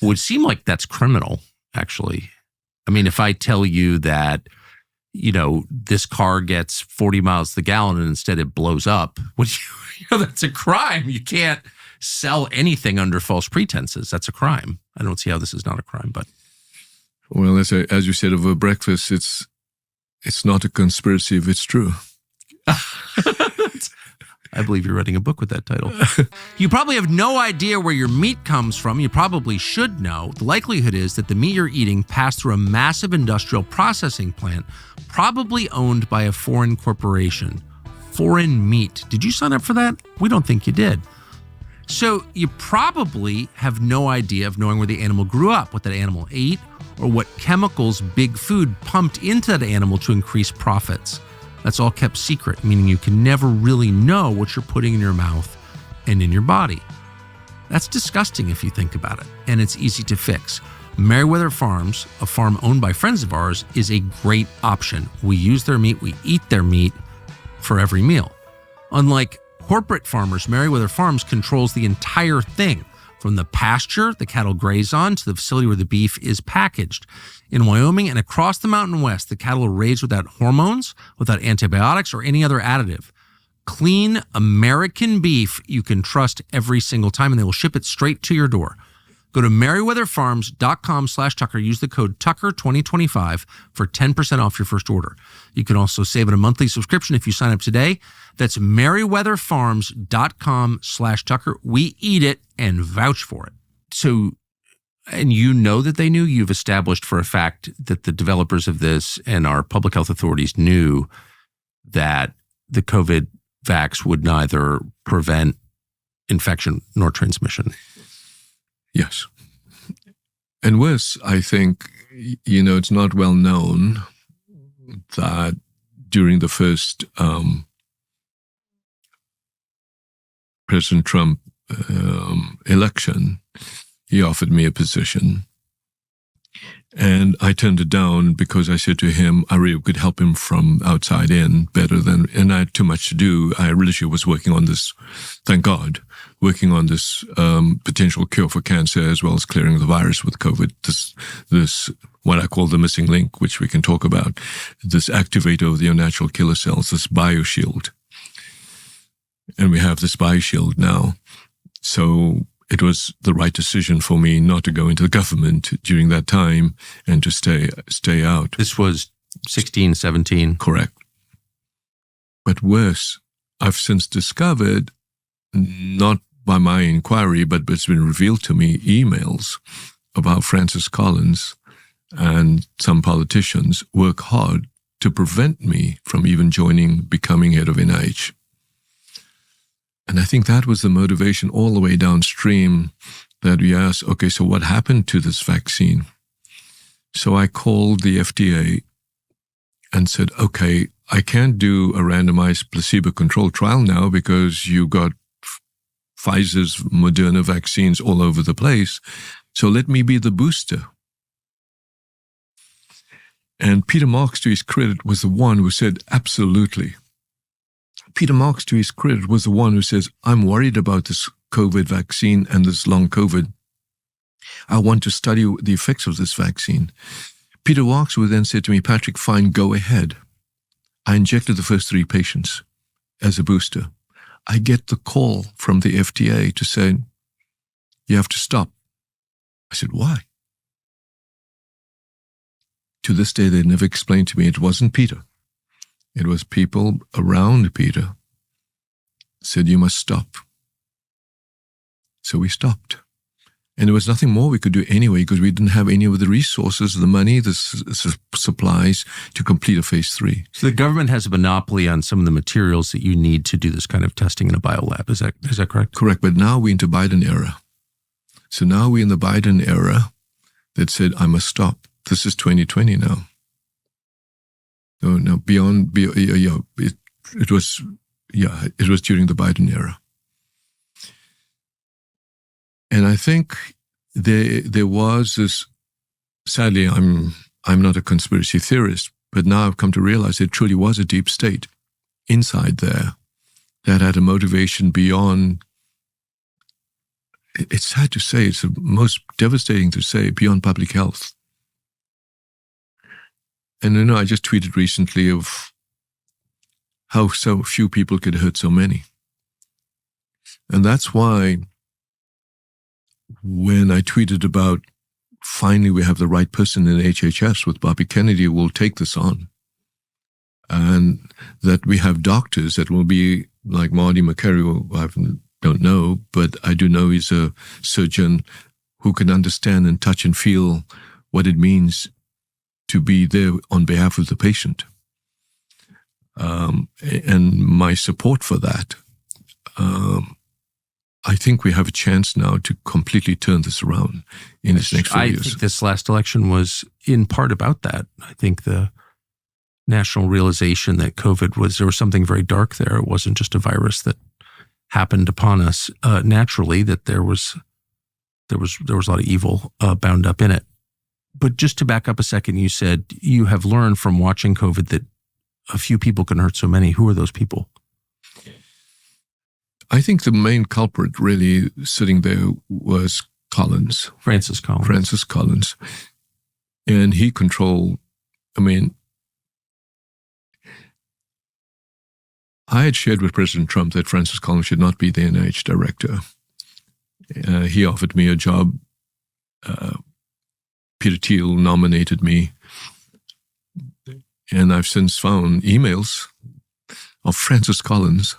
It would seem like that's criminal, actually. I mean, if I tell you that, you know, this car gets 40 miles to the gallon and instead it blows up, that's a crime. You can't sell anything under false pretenses. That's a crime. I don't see how this is not a crime, but. Well, as you said over breakfast, it's not a conspiracy if it's true. I believe you're writing a book with that title. You probably have no idea where your meat comes from. You probably should know. The likelihood is that the meat you're eating passed through a massive industrial processing plant, probably owned by a foreign corporation. Foreign meat. Did you sign up for that? We don't think you did. So you probably have no idea of knowing where the animal grew up, what that animal ate, or what chemicals big food pumped into that animal to increase profits. That's all kept secret, meaning you can never really know what you're putting in your mouth and in your body. That's disgusting if you think about it, and it's easy to fix. Merriweather Farms, a farm owned by friends of ours, is a great option. We use their meat, we eat their meat for every meal. Unlike corporate farmers, Merriweather Farms controls the entire thing, from the pasture the cattle graze on to the facility where the beef is packaged. In Wyoming and across the Mountain West, the cattle are raised without hormones, without antibiotics, or any other additive. Clean American beef you can trust every single time, and they will ship it straight to your door. Go to merriweatherfarms.com/Tucker. Use the code Tucker2025 for 10% off your first order. You can also save on a monthly subscription if you sign up today. That's merriweatherfarms.com/Tucker. We eat it and vouch for it. So, and you know that they knew, you've established for a fact that the developers of this and our public health authorities knew that the COVID vax would neither prevent infection nor transmission. Yes. And worse, I think, it's not well known that during the first President Trump election, he offered me a position. And I turned it down because I said to him, I really could help him from outside in better than, and I had too much to do. I literally was working on this, thank God, working on this potential cure for cancer as well as clearing the virus with COVID. This what I call the missing link, which we can talk about, this activator of the natural killer cells, this bioshield. And we have this bioshield now. So it was the right decision for me not to go into the government during that time and to stay out. This was 16, 17. Correct. But worse, I've since discovered, not by my inquiry, but it's been revealed to me, emails about Francis Collins and some politicians work hard to prevent me from even becoming head of NIH. And I think that was the motivation all the way downstream, that we asked, okay, so what happened to this vaccine? So I called the FDA and said, okay, I can't do a randomized placebo-controlled trial now because you got Pfizer's Moderna vaccines all over the place. So let me be the booster. And Peter Marks, to his credit, was the one who said, absolutely. Peter Marks, to his credit, was the one who says, I'm worried about this COVID vaccine and this long COVID. I want to study the effects of this vaccine. Peter Marks would then say to me, Patrick, fine, go ahead. I injected the first 3 patients as a booster. I get the call from the FDA to say, you have to stop. I said, why? To this day, they never explained to me it wasn't Peter. It was people around Peter said, you must stop. So we stopped. And there was nothing more we could do anyway because we didn't have any of the resources, the money, the supplies to complete a phase 3. So the government has a monopoly on some of the materials that you need to do this kind of testing in a biolab. Is that correct? Correct. But now we're into Biden era. So now we're in the Biden era that said, I must stop. This is 2020 now. No, it was during the Biden era. And I think there was this, sadly, I'm not a conspiracy theorist, but now I've come to realize it truly was a deep state inside there that had a motivation beyond, it's sad to say, it's the most devastating to say, beyond public health. And I just tweeted recently of how so few people could hurt so many. And that's why when I tweeted about finally we have the right person in HHS with Bobby Kennedy who will take this on, and that we have doctors that will be like Marty McCary, who I don't know, but I do know he's a surgeon who can understand and touch and feel what it means to be there on behalf of the patient. And my support for that, I think we have a chance now to completely turn this around in this next few years. I think this last election was in part about that. I think the national realization that COVID there was something very dark there. It wasn't just a virus that happened upon us naturally, that there was a lot of evil bound up in it. But just to back up a second, you said you have learned from watching COVID that a few people can hurt so many. Who are those people? I think the main culprit really sitting there was Francis Collins. And he controlled, I had shared with President Trump that Francis Collins should not be the NIH director. He offered me a job. Peter Thiel nominated me. And I've since found emails of Francis Collins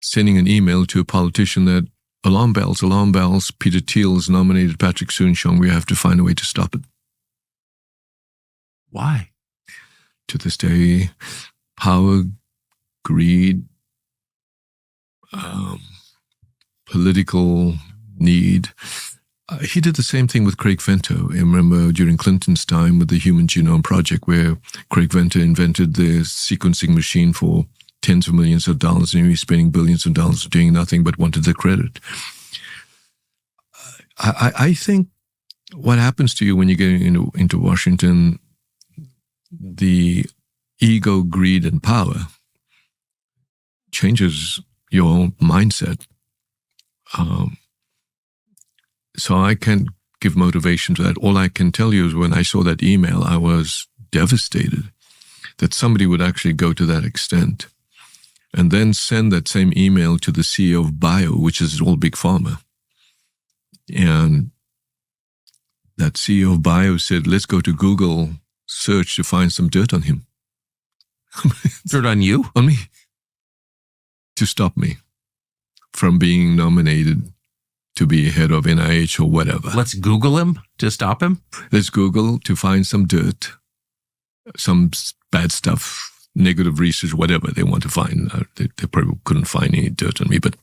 sending an email to a politician that, alarm bells, Peter Thiel has nominated Patrick Sун-Шионг. We have to find a way to stop it. Why? To this day, power, greed, political need. He did the same thing with Craig Venter. I remember during Clinton's time with the Human Genome Project, where Craig Venter invented the sequencing machine for tens of millions of dollars, and he was spending billions of dollars doing nothing but wanted the credit. I think what happens to you when you get into Washington, the ego, greed, and power changes your mindset. So I can't give motivation to that. All I can tell you is when I saw that email, I was devastated that somebody would actually go to that extent and then send that same email to the CEO of Bio, which is all big pharma. And that CEO of Bio said, let's go to Google search to find some dirt on him. Dirt on you? On me. To stop me from being nominated to be head of NIH or whatever. Let's Google him to stop him? Let's Google to find some dirt, some bad stuff, negative research, whatever they want to find. They probably couldn't find any dirt on me, but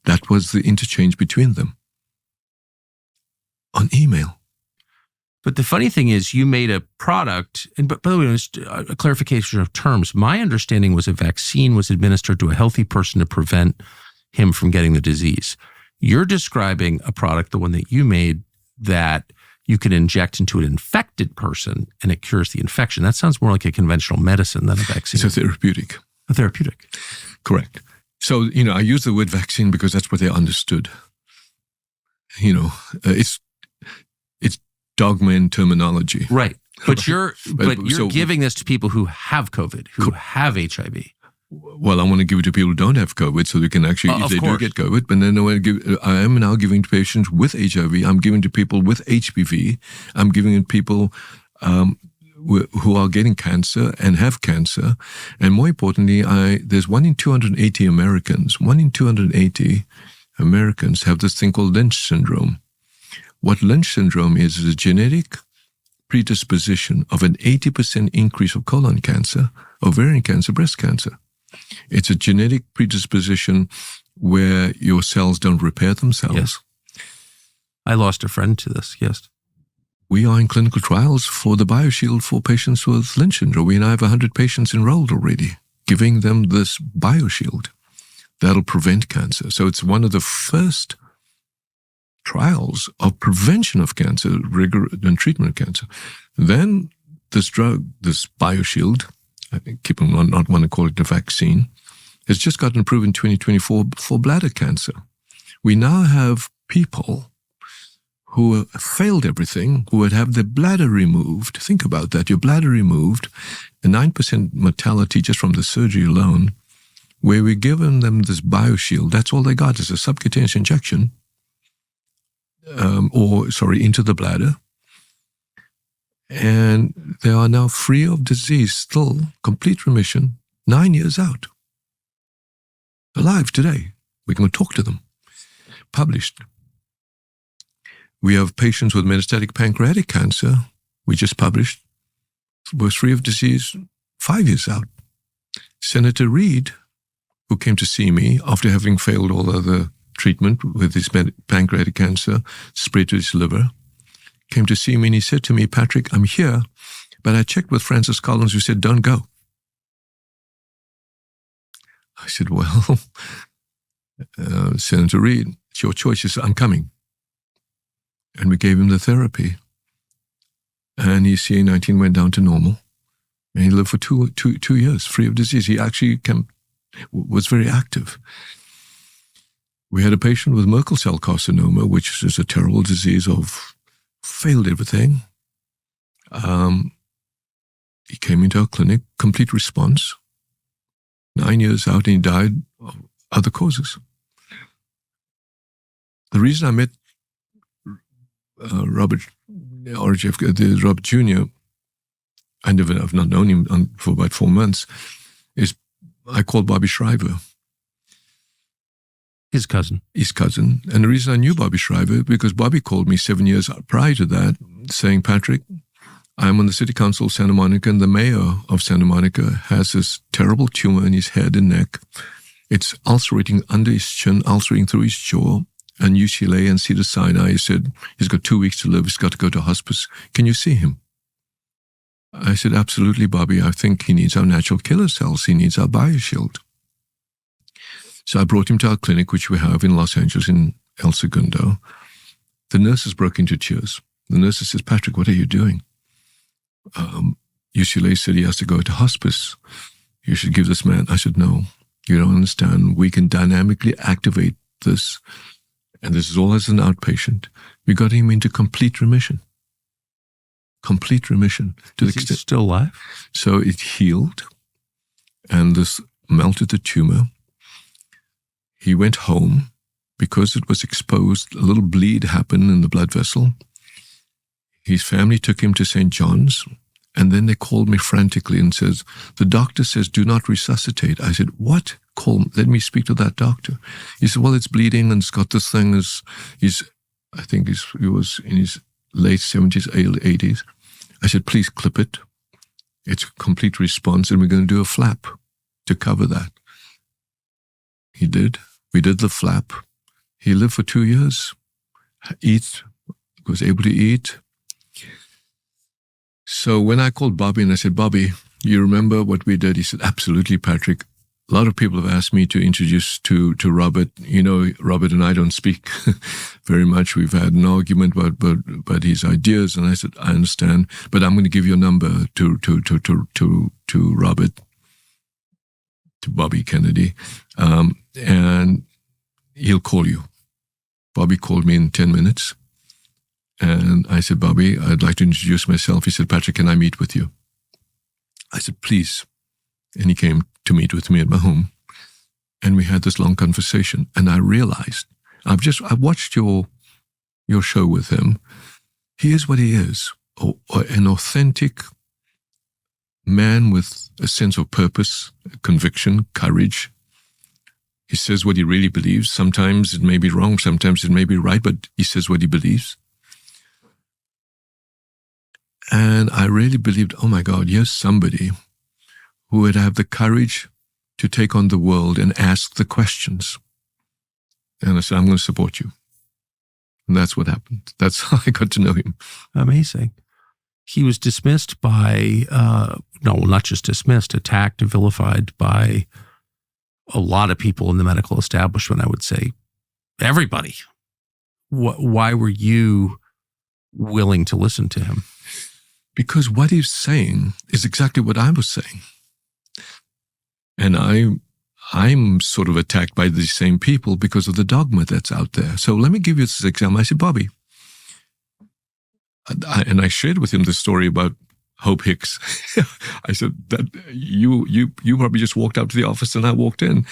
that was the interchange between them on email. But the funny thing is you made a product, and by the way, just a clarification of terms. My understanding was a vaccine was administered to a healthy person to prevent him from getting the disease. You're describing a product, the one that you made, that you can inject into an infected person and it cures the infection. That sounds more like a conventional medicine than a vaccine. It's a therapeutic. A therapeutic. Correct. So, I use the word vaccine because that's what they understood. It's dogma and terminology. Right. But you're giving this to people who have COVID, who have HIV. Well, I want to give it to people who don't have COVID so they can actually, if they do get COVID, but then I am now giving to patients with HIV. I'm giving to people with HPV. I'm giving it to people who are getting cancer and have cancer. And more importantly, there's 1 in 280 Americans. 1 in 280 Americans have this thing called Lynch syndrome. What Lynch syndrome is a genetic predisposition of an 80% increase of colon cancer, ovarian cancer, breast cancer. It's a genetic predisposition where your cells don't repair themselves. Yes. I lost a friend to this, yes. We are in clinical trials for the BioShield for patients with Lynch syndrome. We now have 100 patients enrolled already, giving them this BioShield that'll prevent cancer. So it's one of the first trials of prevention of cancer, rigor and treatment of cancer. Then this drug, this BioShield, I keep on not want to call it a vaccine, has just gotten approved in 2024 for bladder cancer. We now have people who have failed everything, who would have their bladder removed. Think about that, your bladder removed, a 9% mortality just from the surgery alone, where we're giving them this BioShield. That's all they got is a subcutaneous injection, into the bladder. And they are now free of disease, still complete remission, 9 years out. Alive today. We can go talk to them. Published. We have patients with metastatic pancreatic cancer. We just published. Was free of disease 5 years out. Senator Reid, who came to see me after having failed all other treatment with his pancreatic cancer, spread to his liver, came to see me and he said to me, Patrick, I'm here, but I checked with Francis Collins who said, don't go. I said, well, Senator Reid, it's your choice. He said, I'm coming. And we gave him the therapy. And his CA19 went down to normal. And he lived for two years free of disease. He actually was very active. We had a patient with Merkel cell carcinoma, which is a terrible disease of failed everything. He came into our clinic, complete response. 9 years out, and he died of other causes. The reason I met Robert Jr., I've not known him for about 4 months, is I called Bobby Shriver. His cousin. And the reason I knew Bobby Shriver, because Bobby called me 7 years prior to that, saying, Patrick, I'm on the City Council of Santa Monica, and the mayor of Santa Monica has this terrible tumor in his head and neck. It's ulcerating under his chin, ulcerating through his jaw, and UCLA and Cedars-Sinai said, he's got 2 weeks to live, he's got to go to hospice. Can you see him? I said, absolutely, Bobby. I think he needs our natural killer cells. He needs our BioShield. So I brought him to our clinic, which we have in Los Angeles, in El Segundo. The nurses broke into tears. The nurse says, Patrick, what are you doing? UCLA said he has to go to hospice. You should give this man. I said, no, you don't understand. We can dynamically activate this. And this is all as an outpatient. We got him into complete remission. Complete remission. Is he still alive? So it healed, and this melted the tumor. He went home because it was exposed. A little bleed happened in the blood vessel. His family took him to St. John's, and then they called me frantically and says, the doctor says, do not resuscitate. I said, what? Let me speak to that doctor. He said, well, it's bleeding and it's got this thing. I think he was in his late 70s, early 80s. I said, please clip it. It's a complete response, and we're going to do a flap to cover that. He did. We did the flap. He lived for 2 years. Was able to eat. So when I called Bobby and I said, Bobby, you remember what we did? He said, absolutely, Patrick. A lot of people have asked me to introduce to Robert. You know, Robert and I don't speak very much. We've had an argument about his ideas, and I said, I understand, but I'm going to give your number to Robert, to Bobby Kennedy, and he'll call you. Bobby called me in 10 minutes, and I said, Bobby, I'd like to introduce myself. He said, Patrick, can I meet with you? I said, please. And he came to meet with me at my home, and we had this long conversation. And I realized, I watched your show with him. He is what he is, an authentic man with a sense of purpose, conviction, courage. He says what he really believes. Sometimes it may be wrong, sometimes it may be right, but he says what he believes. And I really believed, oh my God, here's somebody who would have the courage to take on the world and ask the questions. And I said, I'm going to support you. And that's what happened. That's how I got to know him. Amazing. He was dismissed by, not just dismissed, attacked and vilified by a lot of people in the medical establishment, I would say. Everybody. Why were you willing to listen to him? Because what he's saying is exactly what I was saying. And I'm sort of attacked by these same people because of the dogma that's out there. So let me give you this example. I said, Bobby, and I shared with him the story about Hope Hicks. I said that you probably just walked out to the office and I walked in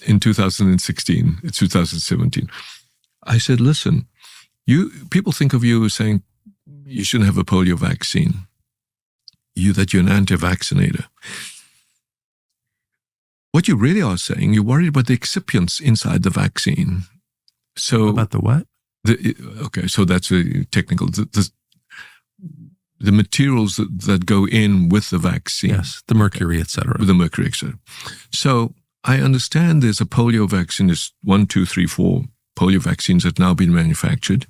2016, 2017. I said, listen, people think of you as saying you shouldn't have a polio vaccine. That you're an anti-vaccinator. What you really are saying, you're worried about the excipients inside the vaccine. So about the what? Okay, so that's a technical. The materials that go in with the vaccine. Yes, the mercury, etc. The mercury, etc. So I understand there's a polio vaccine. There's 1, 2, 3, 4 polio vaccines that now been manufactured.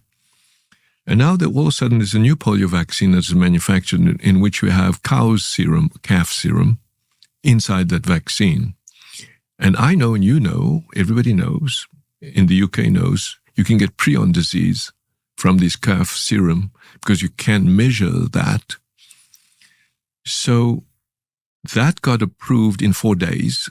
And now that all of a sudden there's a new polio vaccine that's manufactured in which we have cow's serum, calf serum, inside that vaccine. And I know, and you know, everybody knows, in the UK knows, you can get prion disease from this calf serum because you can't measure that. So that got approved in 4 days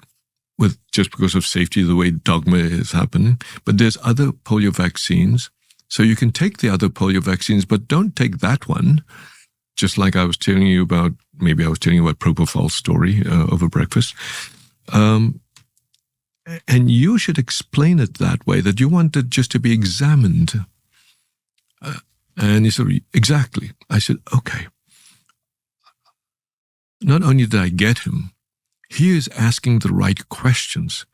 just because of safety, the way dogma is happening. But there's other polio vaccines. So you can take the other polio vaccines, but don't take that one. Just like I was telling you about, maybe I was telling you about Propofol's story over breakfast. And you should explain it that way, that you want it just to be examined. And he said, exactly. I said, okay. Not only did I get him, he is asking the right questions.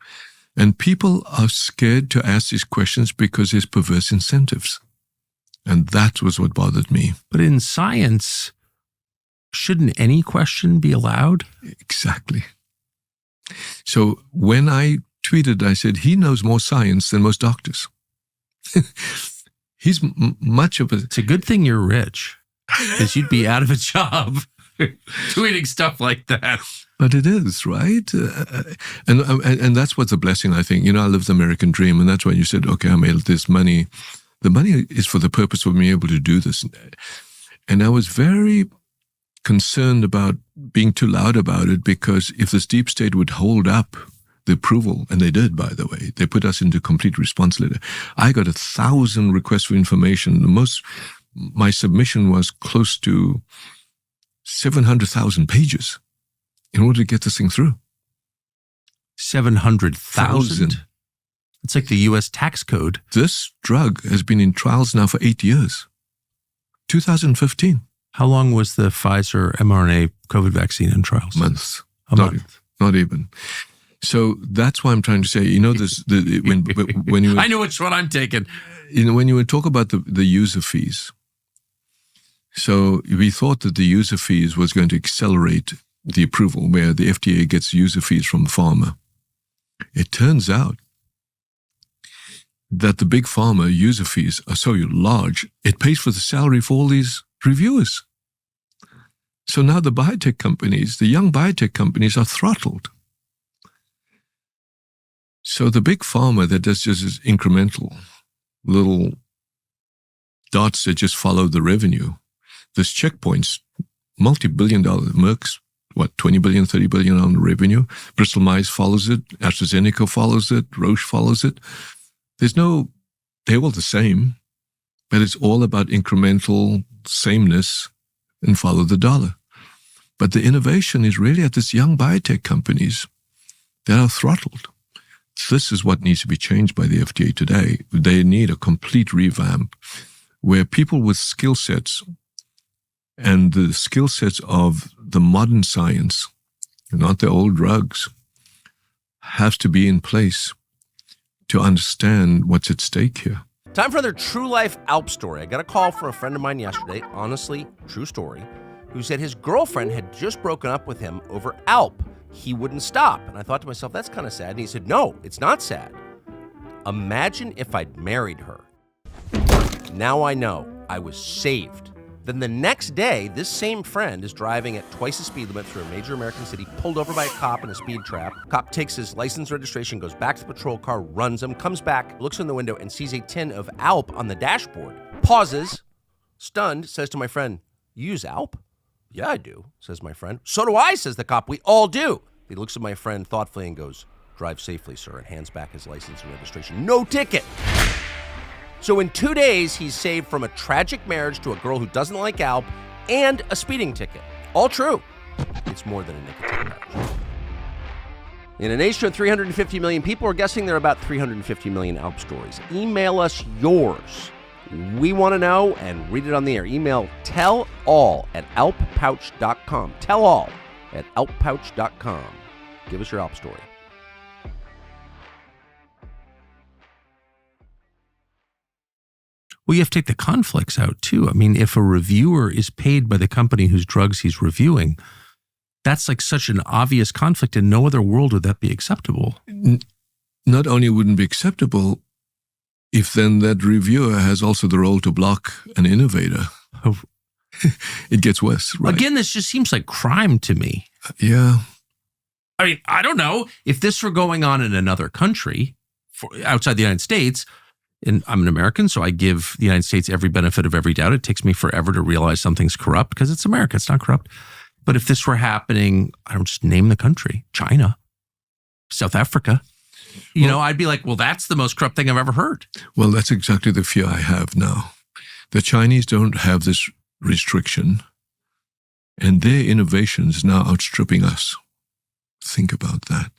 And people are scared to ask these questions because there's perverse incentives. And that was what bothered me. But in science, shouldn't any question be allowed? Exactly. So when I tweeted, I said, he knows more science than most doctors. He's much of a... It's a good thing you're rich, because you'd be out of a job tweeting stuff like that. But it is, right? And that's what's a blessing, I think. You know, I live the American dream, and that's when you said, okay, I made this money. The money is for the purpose of being able to do this. And I was very concerned about being too loud about it, because if this deep state would hold up the approval, and they did, by the way, they put us into complete response letter. I got 1,000 requests for information. My submission was close to 700,000 pages in order to get this thing through. 700,000? It's like the U.S. tax code. This drug has been in trials now for 8 years. 2015. How long was the Pfizer mRNA COVID vaccine in trials? Months. A month. Not even. So that's why I'm trying to say, when you I know which one I'm taking. When you would talk about the user fees, so we thought that the user fees was going to accelerate the approval, where the FDA gets user fees from pharma. It turns out that the big pharma user fees are so large, it pays for the salary for all these reviewers. So now the biotech companies, the young biotech companies, are throttled. So the big pharma that does just this incremental little dots that just follow the revenue, this checkpoints, multi-billion-dollar, Merck's, 20 billion, 30 billion on the revenue. Bristol Myers follows it. AstraZeneca follows it. Roche follows it. They're all the same, but it's all about incremental sameness and follow the dollar. But the innovation is really at this young biotech companies that are throttled. This is what needs to be changed by the FDA today. They need a complete revamp where people with skill sets and the skill sets of the modern science, not the old drugs, have to be in place to understand what's at stake here. Time for another true life Alp story. I got a call from a friend of mine yesterday, honestly, true story, who said his girlfriend had just broken up with him over Alp. He wouldn't stop. And I thought to myself, that's kind of sad. And he said, no, it's not sad. Imagine if I'd married her. Now I know I was saved. Then the next day, this same friend is driving at twice the speed limit through a major American city, pulled over by a cop in a speed trap. Cop takes his license registration, goes back to the patrol car, runs him, comes back, looks in the window and sees a tin of Alp on the dashboard. Pauses, stunned, says to my friend, you use Alp? Yeah, I do, says my friend. So do I, says the cop. We all do. He looks at my friend thoughtfully and goes, drive safely, sir, and hands back his license and registration. No ticket. So in 2 days, he's saved from a tragic marriage to a girl who doesn't like Alp and a speeding ticket. All true. It's more than a nicotine marriage. In a nation of 350 million people, we're guessing there are about 350 million Alp stories. Email us yours. We want to know and read it on the air. Email tellall@alppouch.com. Tellall@alppouch.com. Give us your Alp story. Well, you have to take the conflicts out too. I mean, if a reviewer is paid by the company whose drugs he's reviewing, that's like such an obvious conflict. In no other world would that be acceptable. Not only wouldn't be acceptable, if then that reviewer has also the role to block an innovator, it gets worse, right? Again, this just seems like crime to me. Yeah. I mean, I don't know if this were going on in another country outside the United States. And I'm an American, so I give the United States every benefit of every doubt. It takes me forever to realize something's corrupt because it's America. It's not corrupt. But if this were happening, I don't just name the country, China, South Africa, I'd be like, well, that's the most corrupt thing I've ever heard. Well, that's exactly the fear I have now. The Chinese don't have this restriction, and their innovation is now outstripping us. Think about that.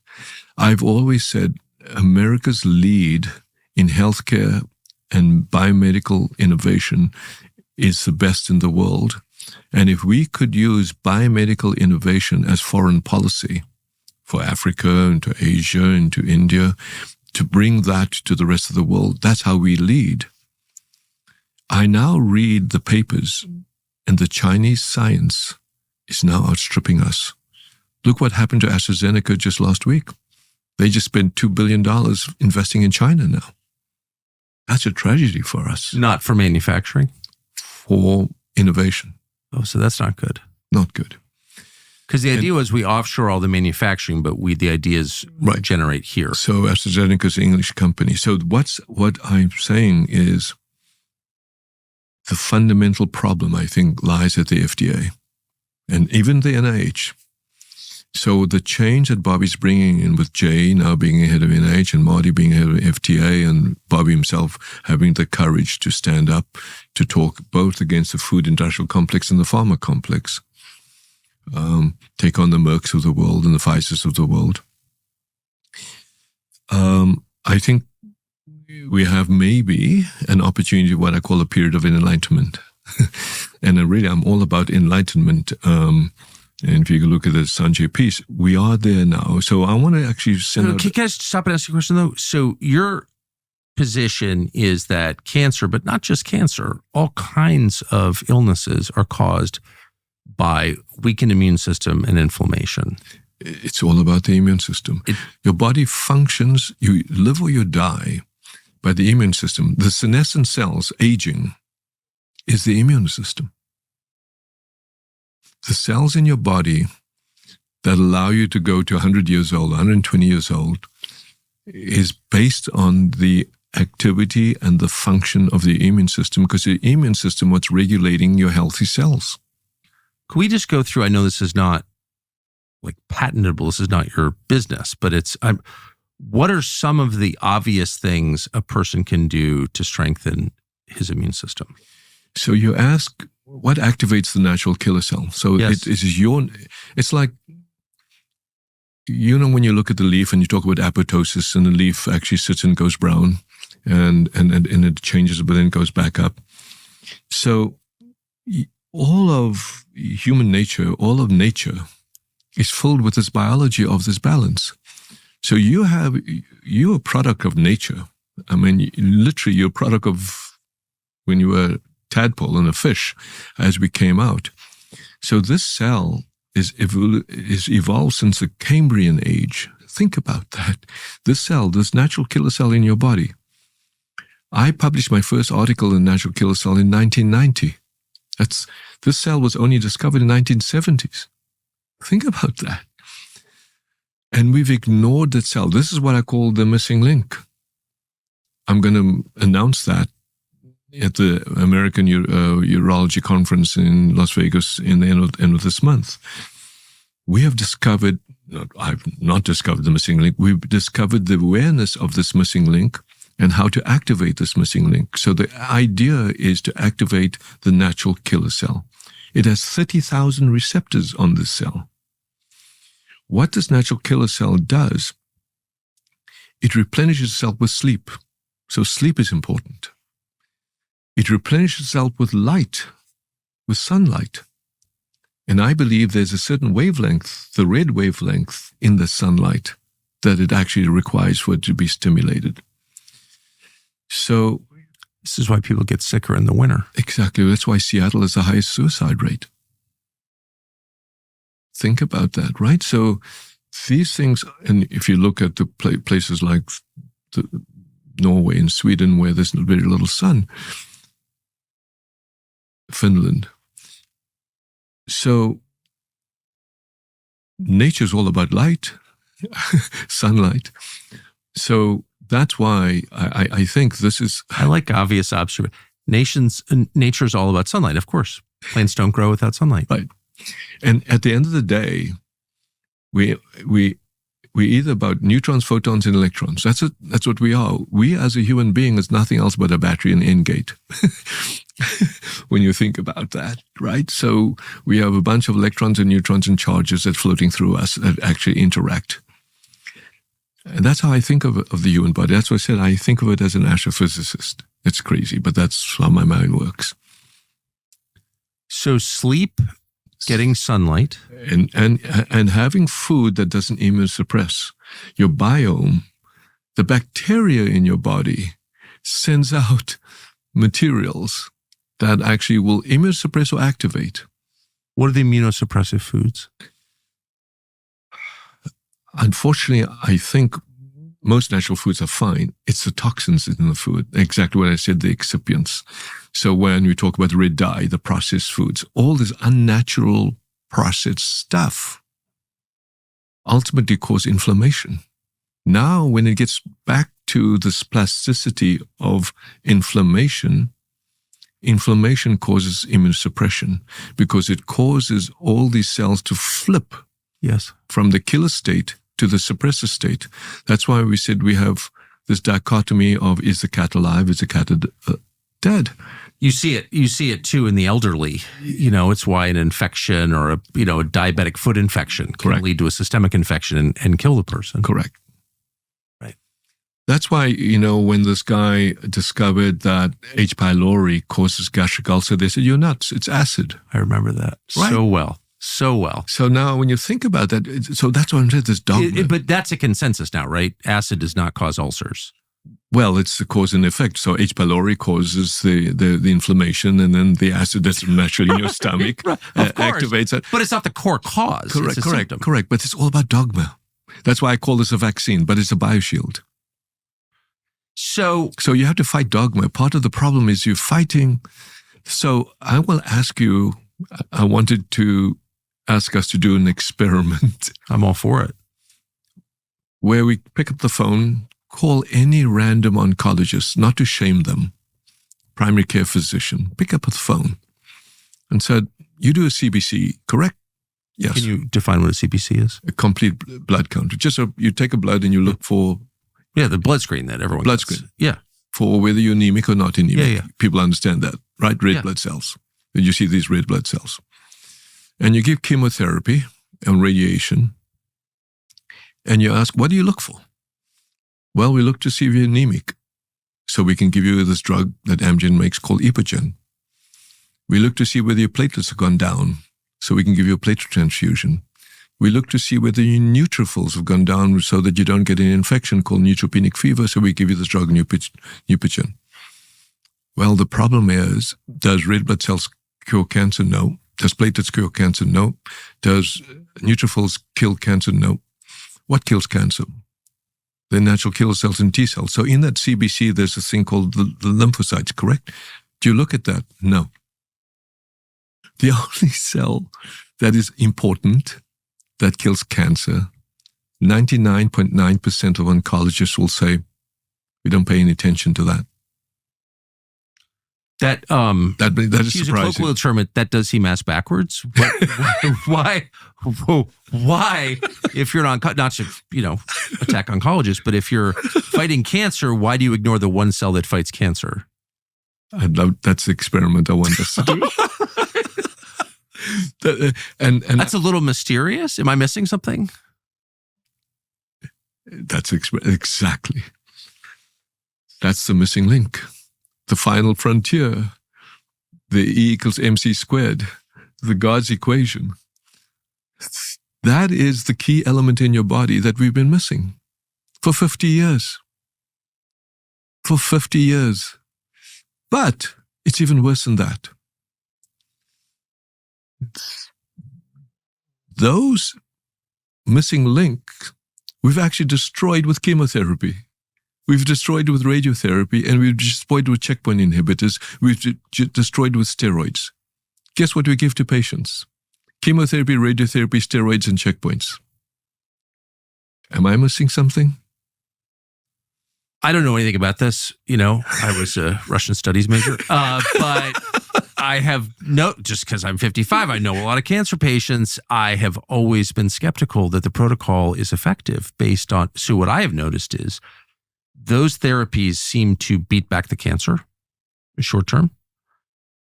I've always said America's lead in healthcare and biomedical innovation is the best in the world. And if we could use biomedical innovation as foreign policy for Africa and to Asia and to India, to bring that to the rest of the world, that's how we lead. I now read the papers, and the Chinese science is now outstripping us. Look what happened to AstraZeneca just last week. They just spent $2 billion investing in China now. That's a tragedy for us. Not for manufacturing? For innovation. Oh, so that's not good. Not good. Because the idea was we offshore all the manufacturing, but the ideas generate here. So AstraZeneca is an English company. So what I'm saying is the fundamental problem, I think, lies at the FDA and even the NIH. So the change that Bobby's bringing in with Jay now being head of NIH and Marty being head of FDA and Bobby himself having the courage to stand up to talk both against the food industrial complex and the pharma complex, take on the Mercks of the world and the Pfizers of the world. I think we have maybe an opportunity, what I call a period of enlightenment. And I'm all about enlightenment. And if you look at the Sanjay piece, we are there now. So I want to actually send out... Can I stop and ask you a question, though? So your position is that cancer, but not just cancer, all kinds of illnesses are caused by weakened immune system and inflammation. It's all about the immune system. Your body functions, you live or you die by the immune system. The senescent cells aging is the immune system. The cells in your body that allow you to go to 100 years old, 120 years old, is based on the activity and the function of the immune system, because the immune system is what's regulating your healthy cells. Can we just go through, I know this is not like patentable, this is not your business, but what are some of the obvious things a person can do to strengthen his immune system? So you ask, what activates the natural killer cell? So yes. It's like, when you look at the leaf and you talk about apoptosis and the leaf actually sits and goes brown and it changes, but then it goes back up. So all of human nature, all of nature is filled with this biology of this balance. So you're a product of nature. I mean, literally you're a product of when you were a tadpole and a fish as we came out. So this cell is evolved since the Cambrian age. Think about that. This natural killer cell in your body. I published my first article in natural killer cell in 1990. This cell was only discovered in the 1970s. Think about that. And we've ignored that cell. This is what I call the missing link. I'm going to announce that at the American Urology Conference in Las Vegas in the end of this month. We have discovered, I've not discovered the missing link, we've discovered the awareness of this missing link and how to activate this missing link. So the idea is to activate the natural killer cell. It has 30,000 receptors on this cell. What this natural killer cell does, it replenishes itself with sleep. So sleep is important. It replenishes itself with light, with sunlight. And I believe there's a certain wavelength, the red wavelength in the sunlight, that it actually requires for it to be stimulated. So this is why people get sicker in the winter. Exactly. That's why Seattle has the highest suicide rate. Think about that, right? So these things, and if you look at the places like Norway and Sweden where there's very little sun, Finland. So nature's all about light, sunlight. So that's why I think this is... I like obvious observation. Nature's all about sunlight, of course. Plants don't grow without sunlight. Right. And at the end of the day, we either about neutrons, photons, and electrons. That's what we are. We as a human being is nothing else but a battery and end gate. When you think about that, right? So we have a bunch of electrons and neutrons and charges that floating through us that actually interact. And that's how I think of the human body. That's why I said I think of it as an astrophysicist. It's crazy, but that's how my mind works. So sleep, getting sunlight, and having food that doesn't immunosuppress. Your biome, the bacteria in your body, sends out materials that actually will immunosuppress or activate. What are the immunosuppressive foods? Unfortunately, I think most natural foods are fine. It's the toxins in the food. Exactly what I said, the excipients. So when we talk about red dye, the processed foods, all this unnatural processed stuff ultimately cause inflammation. Now, when it gets back to this plasticity of inflammation, inflammation causes immunosuppression because it causes all these cells to flip Yes. from the killer state to the suppressor state. That's why we said we have this dichotomy of, is the cat alive? Is the cat dead? You see it too in the elderly. It's why an infection or a diabetic foot infection can Correct. lead to a systemic infection and kill the person. Correct. Right. That's why, when this guy discovered that H. pylori causes gastric ulcer, they said, you're nuts. It's acid. I remember that Right. so well. So well. So now when you think about that, so that's what I'm saying, this dogma. But that's a consensus now, right? Acid does not cause ulcers. Well, it's the cause and effect. So H. pylori causes the inflammation, and then the acid that's naturally in your stomach Of course. activates it. But it's not the core cause. Correct, It's a correct, symptom. correct. But it's all about dogma. That's why I call this a vaccine, but it's a bioshield. So So you have to fight dogma. Part of the problem is you're fighting. So I will ask you, I wanted to ask us to do an experiment I'm all for it. where we pick up the phone, call any random oncologist, not to shame them, primary care physician, pick up the phone and said, you do a CBC, correct? Yes. Can you define what a CBC is? A complete blood count. You take a blood and you look for Yeah, the blood screen that everyone Blood gets. screen. Yeah. for whether you're anemic or not anemic. Yeah, yeah. People understand that, right? Red Yeah. blood cells. And you see these red blood cells. And you give chemotherapy and radiation. And you ask, what do you look for? Well, we look to see if you're anemic. So we can give you this drug that Amgen makes called Epogen. We look to see whether your platelets have gone down. So we can give you a platelet transfusion. We look to see whether your neutrophils have gone down so that you don't get an infection called neutropenic fever. So we give you this drug, Epogen. Well, the problem is, does red blood cells cure cancer? No. Does platelets cure cancer? No. Does neutrophils kill cancer? No. What kills cancer? The natural killer cells and T cells. So in that CBC, there's a thing called the lymphocytes, correct? Do you look at that? No. The only cell that is important that kills cancer, 99.9% of oncologists will say, we don't pay any attention to that. That That is use a surprising. colloquial term, that does seem ass backwards. Why? Why? If you're not to attack oncologists, but if you're fighting cancer, why do you ignore the one cell that fights cancer? That's the experiment I want us to do. and That's a little mysterious. Am I missing something? that's exactly. That's the missing link. The final frontier, the E equals MC squared, the God's equation. That is the key element in your body that we've been missing for 50 years. For 50 years. But it's even worse than that. Those missing links we've actually destroyed with chemotherapy. We've destroyed with radiotherapy, and we've destroyed with checkpoint inhibitors. We've destroyed with steroids. Guess what we give to patients? Chemotherapy, radiotherapy, steroids, and checkpoints. Am I missing something? I don't know anything about this. I was a Russian studies major, but I have just because I'm 55, I know a lot of cancer patients. I have always been skeptical that the protocol is effective based on, so what I have noticed is those therapies seem to beat back the cancer short term.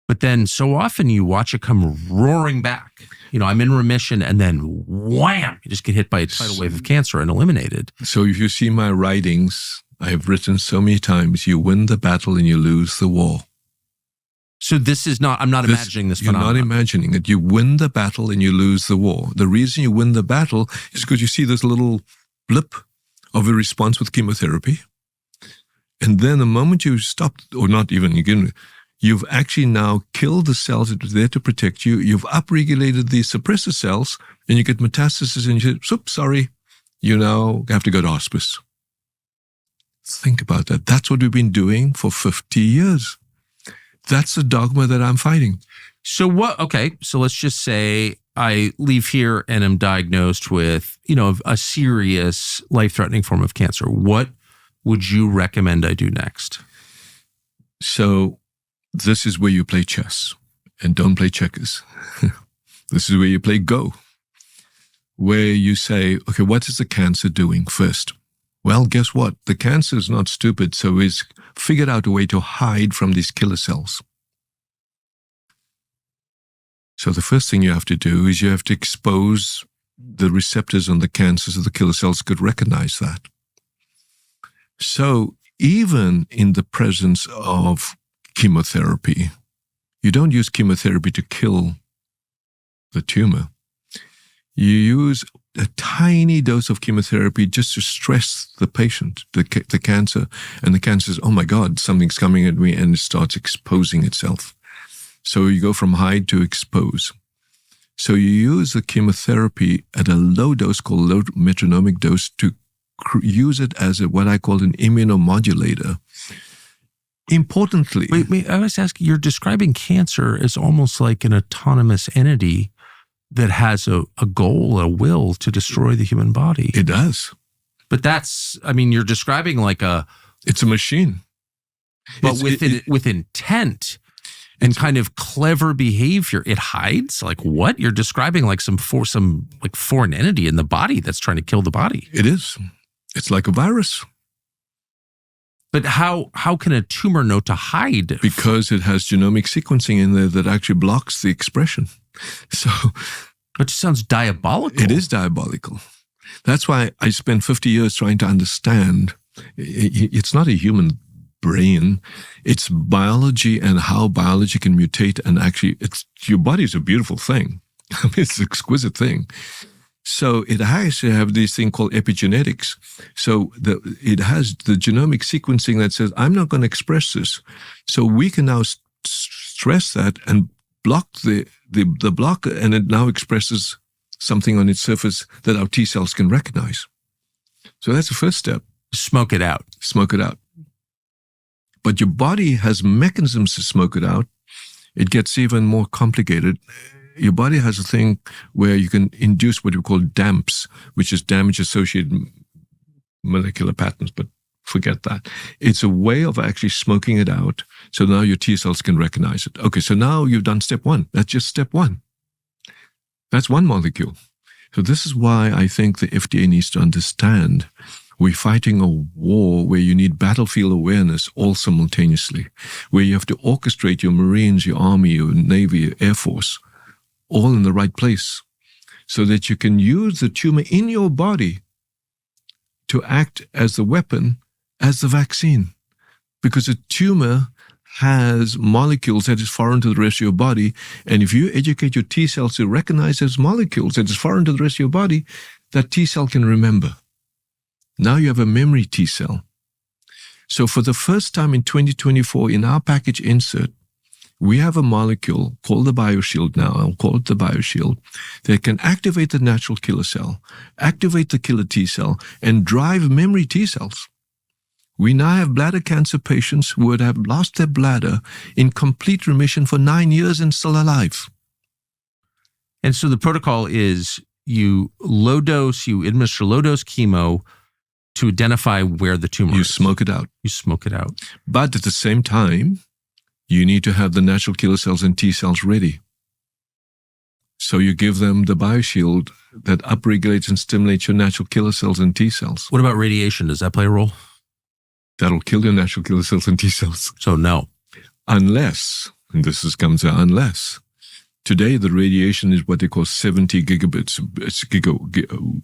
But then so often you watch it come roaring back. I'm in remission, and then wham, you just get hit by a tidal wave of cancer and eliminated. So if you see my writings, I have written so many times, you win the battle and you lose the war. So this is not, I'm not imagining this You're phenomenon. not imagining it. You win the battle and you lose the war. The reason you win the battle is because you see this little blip of a response with chemotherapy. And then the moment you stop, or not even, you've actually now killed the cells that were there to protect you. You've upregulated the suppressor cells, and you get metastasis, and you say, oops, sorry, you now have to go to hospice. Think about that. That's what we've been doing for 50 years. That's the dogma that I'm fighting. So let's just say I leave here and am diagnosed with, a serious life-threatening form of cancer. What would you recommend I do next? So This is where you play chess and don't play checkers. This is where you play Go, where you say, okay, what is the cancer doing first? Well, guess what? The cancer is not stupid, so it's figured out a way to hide from these killer cells. So the first thing you have to do is you have to expose the receptors on the cancer so the killer cells could recognize that. So even in the presence of chemotherapy, you don't use chemotherapy to kill the tumor. You use a tiny dose of chemotherapy just to stress the patient, the cancer, and the cancer says, oh my God, something's coming at me, and it starts exposing itself. So you go from hide to expose. So you use the chemotherapy at a low dose called low metronomic dose to use it as what I call an immunomodulator. Importantly... Wait, I was asking, you're describing cancer as almost like an autonomous entity that has a goal, a will to destroy the human body. It does. But you're describing like a... It's a machine. But with intent and kind of clever behavior. It hides? Like what? You're describing like some foreign entity in the body that's trying to kill the body. It is. It's like a virus. But how can a tumor know to hide? Because it has genomic sequencing in there that actually blocks the expression. So it just sounds diabolical. It is diabolical. That's why I spent 50 years trying to understand. It's not a human brain. It's biology and how biology can mutate. And actually, your body is a beautiful thing. I mean, it's an exquisite thing. So it has to have this thing called epigenetics. So it has the genomic sequencing that says, I'm not going to express this. So we can now stress that and block the block, and it now expresses something on its surface that our T cells can recognize. So that's the first step. Smoke it out. Smoke it out. But your body has mechanisms to smoke it out. It gets even more complicated. Your body has a thing where you can induce what we call DAMPs, which is damage-associated molecular patterns, but forget that. It's a way of actually smoking it out, so now your T cells can recognize it. Okay, so now you've done step one. That's just step one. That's one molecule. So this is why I think the FDA needs to understand we're fighting a war where you need battlefield awareness all simultaneously, where you have to orchestrate your Marines, your Army, your Navy, your Air Force, all in the right place, so that you can use the tumor in your body to act as the weapon, as the vaccine. Because a tumor has molecules that is foreign to the rest of your body, and if you educate your T cells to recognize those molecules that is foreign to the rest of your body, that T cell can remember. Now you have a memory T cell. So for the first time in 2024, in our package insert, we have a molecule called the BioShield now, I'll call it the BioShield, that can activate the natural killer cell, activate the killer T cell, and drive memory T cells. We now have bladder cancer patients who would have lost their bladder in complete remission for 9 years and still alive. And so the protocol is you administer low-dose chemo to identify where the tumor is. You smoke it out. You smoke it out. But at the same time, you need to have the natural killer cells and T cells ready. So you give them the BioShield that upregulates and stimulates your natural killer cells and T cells. What about radiation? Does that play a role? That'll kill your natural killer cells and T cells. So no. Unless, and comes to unless, today the radiation is what they call 70 gigabits. It's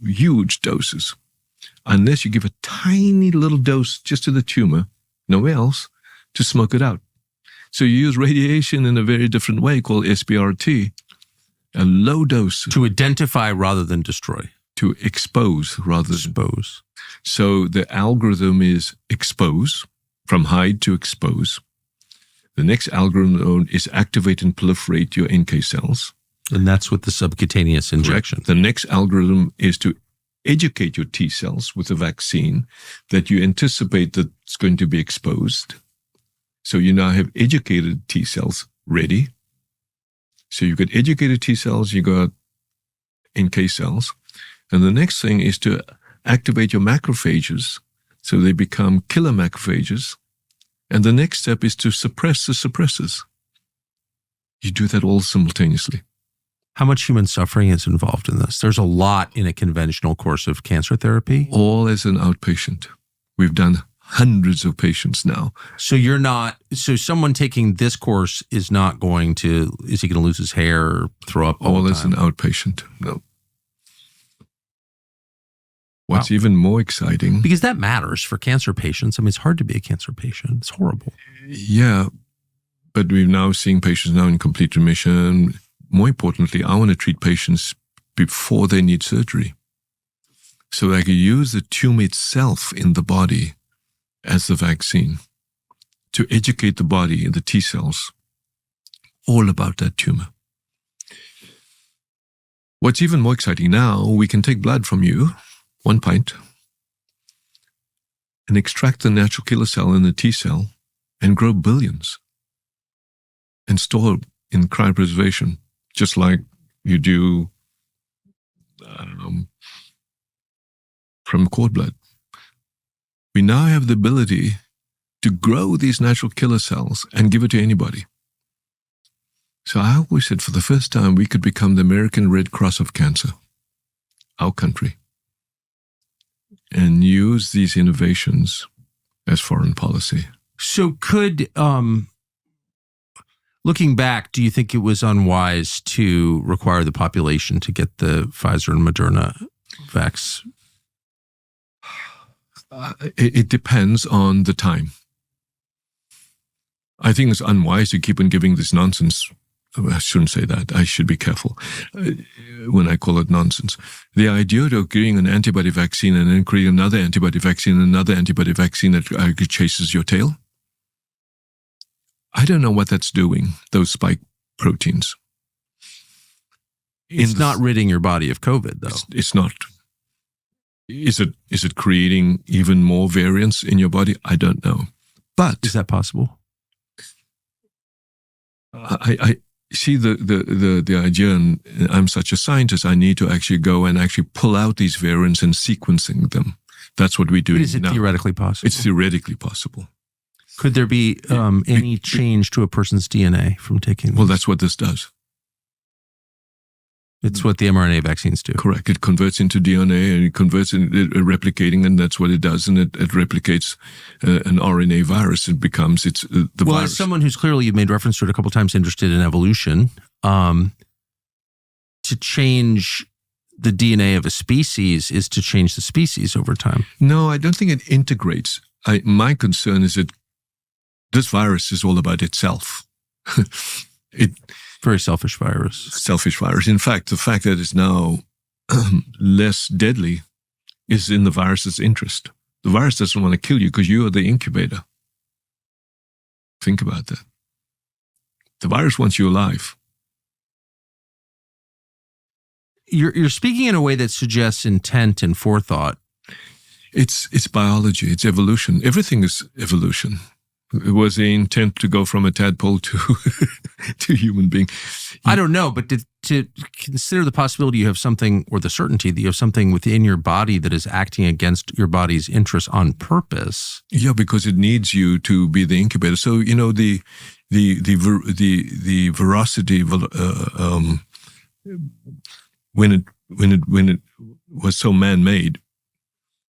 huge doses. Unless you give a tiny little dose just to the tumor, nowhere else, to smoke it out. So you use radiation in a very different way called SBRT, a low dose. To identify rather than destroy. To expose rather than expose. So the algorithm is expose, from hide to expose. The next algorithm is activate and proliferate your NK cells. And that's with the subcutaneous injection. Correct. The next algorithm is to educate your T cells with a vaccine that you anticipate that's going to be exposed. So you now have educated T cells ready. So you've got educated T cells, you got NK cells. And the next thing is to activate your macrophages so they become killer macrophages And the next step is to suppress the suppressors. You do that all simultaneously. How much human suffering is involved in this? There's a lot in a conventional course of cancer therapy. All as an outpatient. We've done hundreds of patients now. So someone taking this course is he going to lose his hair or throw up all the as time? an outpatient. No. What's even more exciting... Because that matters for cancer patients. I mean, it's hard to be a cancer patient. It's horrible. Yeah, but we're now seeing patients now in complete remission. More importantly, I want to treat patients before they need surgery. So I can use the tumor itself in the body as the vaccine to educate the body and the T cells all about that tumor. What's even more exciting now, we can take blood from you, 1 pint, and extract the natural killer cell in the T cell and grow billions and store in cryopreservation, just like you do from cord blood. We now have the ability to grow these natural killer cells and give it to anybody. So I always said for the first time we could become the American Red Cross of cancer, our country, and use these innovations as foreign policy. So could, looking back, do you think it was unwise to require the population to get the Pfizer and Moderna vaccine? It depends on the time. I think it's unwise to keep on giving this nonsense. I shouldn't say that. I should be careful when I call it nonsense. The idea of creating an antibody vaccine and then creating another antibody vaccine and another antibody vaccine that chases your tail, I don't know what that's doing, those spike proteins. It's not ridding your body of COVID, though. It's not. Is it creating even more variants in your body? I don't know. But is that possible? I see the idea, and I'm such a scientist, I need to actually go and actually pull out these variants and sequencing them. That's what we do now. Is it theoretically possible? It's theoretically possible. Could there be any change to a person's DNA from taking this? Well, that's what this does. It's what the mRNA vaccines do. Correct. It converts into DNA and it converts into replicating, and that's what it does. And it replicates an RNA virus. It becomes the virus. Well, as someone who's clearly, you've made reference to it a couple of times, interested in evolution, to change the DNA of a species is to change the species over time. No, I don't think it integrates. My concern is that this virus is all about itself. Very selfish virus. Selfish virus. In fact, the fact that it's now less deadly is in the virus's interest. The virus doesn't want to kill you because you are the incubator. Think about that. The virus wants you alive. You're speaking in a way that suggests intent and forethought. It's biology. It's evolution. Everything is evolution. It was the intent to go from a tadpole to to human being. I don't know, but to consider the possibility you have something, or the certainty that you have something within your body that is acting against your body's interests on purpose. Yeah, because it needs you to be the incubator. So the veracity when it was so man-made.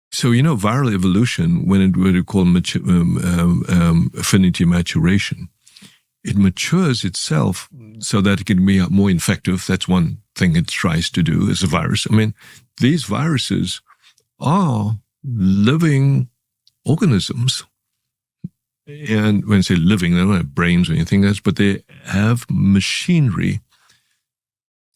So, viral evolution, when we call affinity maturation, it matures itself so that it can be more infective. That's one thing it tries to do as a virus. I mean, these viruses are living organisms. And when I say living, they don't have brains or anything else, but they have machinery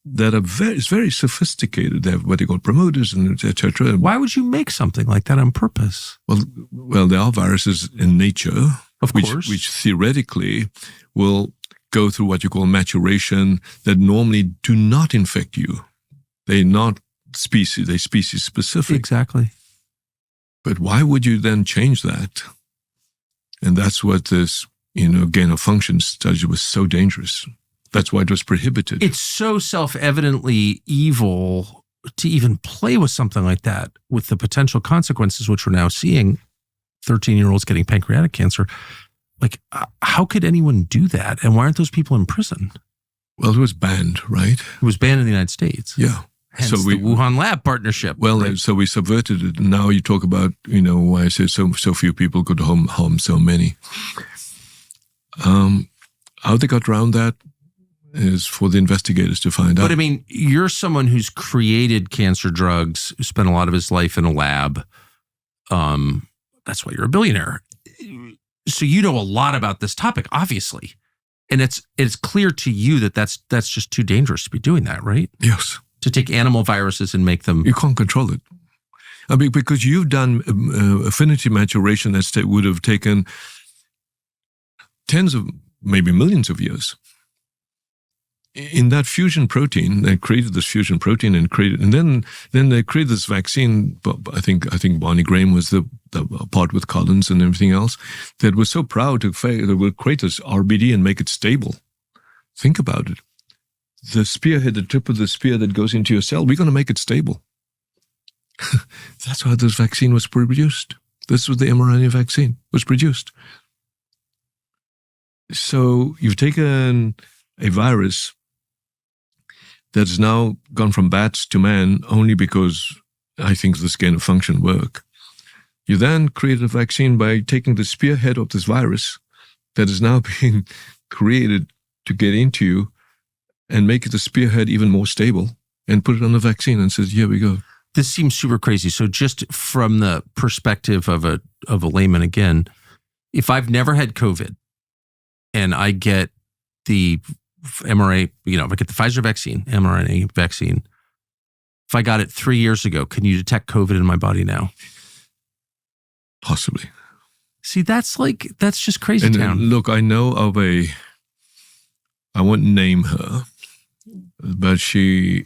that are very sophisticated. They have what they call promoters and etc. Why would you make something like that on purpose? Well, there are viruses in nature, of course, which theoretically will go through what you call maturation that normally do not infect you. They're not species; they're species specific. Exactly. But why would you then change that? And that's what this, gain of function study was so dangerous. That's why it was prohibited. It's so self-evidently evil to even play with something like that, with the potential consequences, which we're now seeing, 13-year-olds getting pancreatic cancer. Like, how could anyone do that? And why aren't those people in prison? Well, it was banned, right? It was banned in the United States. Yeah. Hence the Wuhan lab partnership. Well, right? so we subverted it. Now you talk about, why I say so few people could harm so many. How they got around that is for the investigators to find out. But I mean, you're someone who's created cancer drugs, who spent a lot of his life in a lab. That's why you're a billionaire. So you know a lot about this topic, obviously. And it's clear to you that that's just too dangerous to be doing that, right? Yes. To take animal viruses and make them... You can't control it. I mean, because you've done affinity maturation that would have taken tens of, maybe millions of years. In that fusion protein, they created this fusion protein and then they created this vaccine. I think Barney Graham was the part with Collins and everything else that was so proud to fail that will create this RBD and make it stable. Think about it. The spearhead, the tip of the spear that goes into your cell, we're going to make it stable. That's how this vaccine was produced. This was the mRNA vaccine was produced. So you've taken a virus that's now gone from bats to man only because I think this gain of function work. You then create a vaccine by taking the spearhead of this virus that is now being created to get into you and make the spearhead even more stable and put it on the vaccine and says, here we go. This seems super crazy. So just from the perspective of a layman again, if I've never had COVID and I get the mRNA, if I get the Pfizer vaccine, mRNA vaccine, if I got it 3 years ago, can you detect COVID in my body now? Possibly. See, that's just crazy and town. Look, I know of I won't name her, but she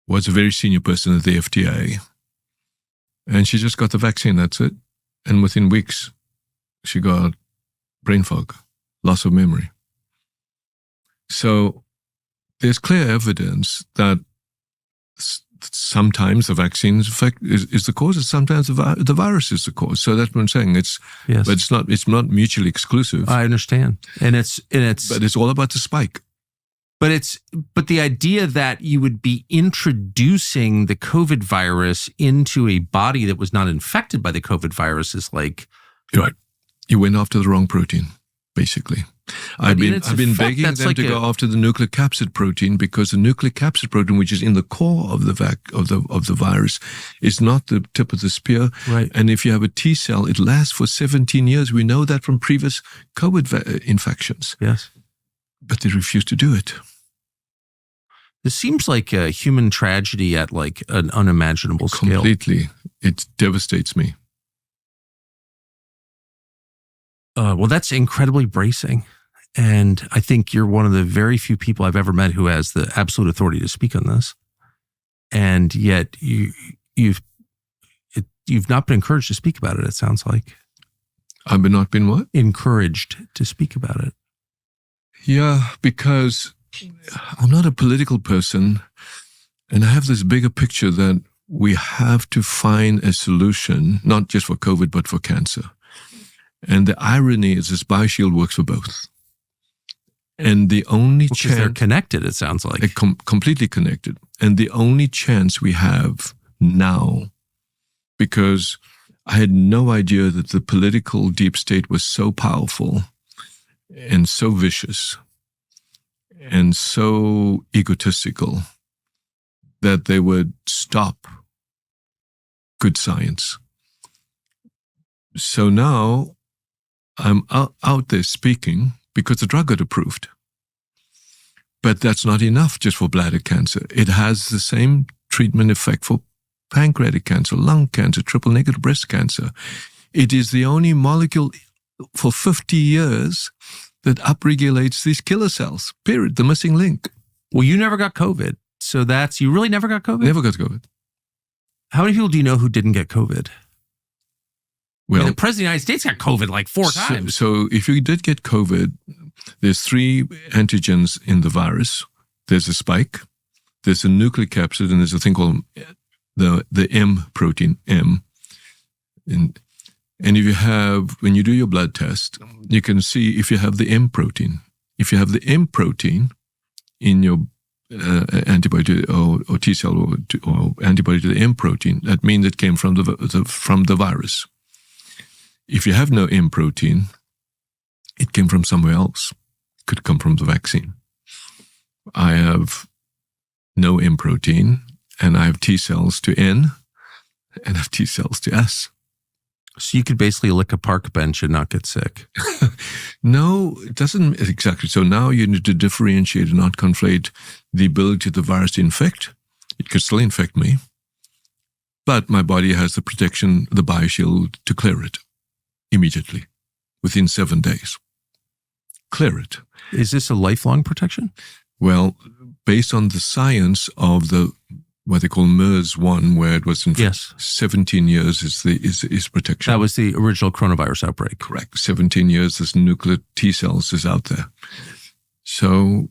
was a very senior person at the FDA. And she just got the vaccine, that's it. And within weeks, she got brain fog, loss of memory. So there's clear evidence that sometimes the vaccine is the cause, and sometimes the virus is the cause. So that's what I'm saying. But it's not mutually exclusive. I understand, but it's all about the spike. But the idea that you would be introducing the COVID virus into a body that was not infected by the COVID virus is like... You're right. You went after the wrong protein, basically. I've been begging them to go after the nucleocapsid protein because the nucleocapsid protein, which is in the core of the virus, is not the tip of the spear. Right. And if you have a T cell, it lasts for 17 years. We know that from previous COVID infections. Yes. But they refuse to do it. This seems like a human tragedy at like an unimaginable scale. Completely. It devastates me. Well, that's incredibly bracing. And I think you're one of the very few people I've ever met who has the absolute authority to speak on this. And yet you've not been encouraged to speak about it, it sounds like. I've not been what? Encouraged to speak about it. Yeah, because I'm not a political person. And I have this bigger picture that we have to find a solution, not just for COVID, but for cancer. And the irony is this BioShield works for both. And the only chance... they're connected, it sounds like. They're completely connected. And the only chance we have now, because I had no idea that the political deep state was so powerful and so vicious and so egotistical that they would stop good science. So now I'm out there speaking because the drug got approved. But that's not enough just for bladder cancer. It has the same treatment effect for pancreatic cancer, lung cancer, triple negative breast cancer. It is the only molecule for 50 years that upregulates these killer cells, period, the missing link. Well, you never got COVID. So you really never got COVID? Never got COVID. How many people do you know who didn't get COVID? Well, the President of the United States got COVID like 4 times. So if you did get COVID, there's 3 antigens in the virus. There's a spike, there's a nucleocapsid, and there's a thing called the M protein, M. And And when you do your blood test, you can see if you have the M protein. If you have the M protein in your antibody or T cell or antibody to the M protein, that means it came from the virus. If you have no M protein, it came from somewhere else. It could come from the vaccine. I have no M protein, and I have T cells to N, and I have T cells to S. So you could basically lick a park bench and not get sick. No, it doesn't exactly. So now you need to differentiate and not conflate the ability of the virus to infect. It could still infect me, but my body has the protection, the bioshield, to clear it immediately, within 7 days. Clear it. Is this a lifelong protection? Well, based on the science of what they call MERS-1, where it was in 17 years is protection. That was the original coronavirus outbreak. Correct. 17 years, this nuclear T cells is out there. So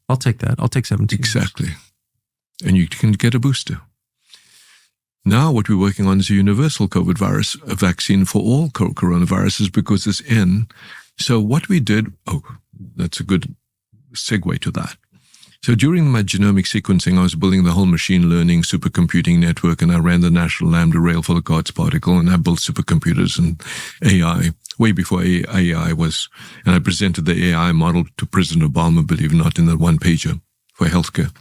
I'll take that. I'll take 17 Exactly. And you can get a booster. Now what we're working on is a universal COVID virus, a vaccine for all coronaviruses because it's in. So what we did, that's a good segue to that. So during my genomic sequencing, I was building the whole machine learning supercomputing network, and I ran the National Lambda Rail for the God's particle, and I built supercomputers and AI way before AI was, and I presented the AI model to President Obama, believe it or not, in the one-pager for healthcare.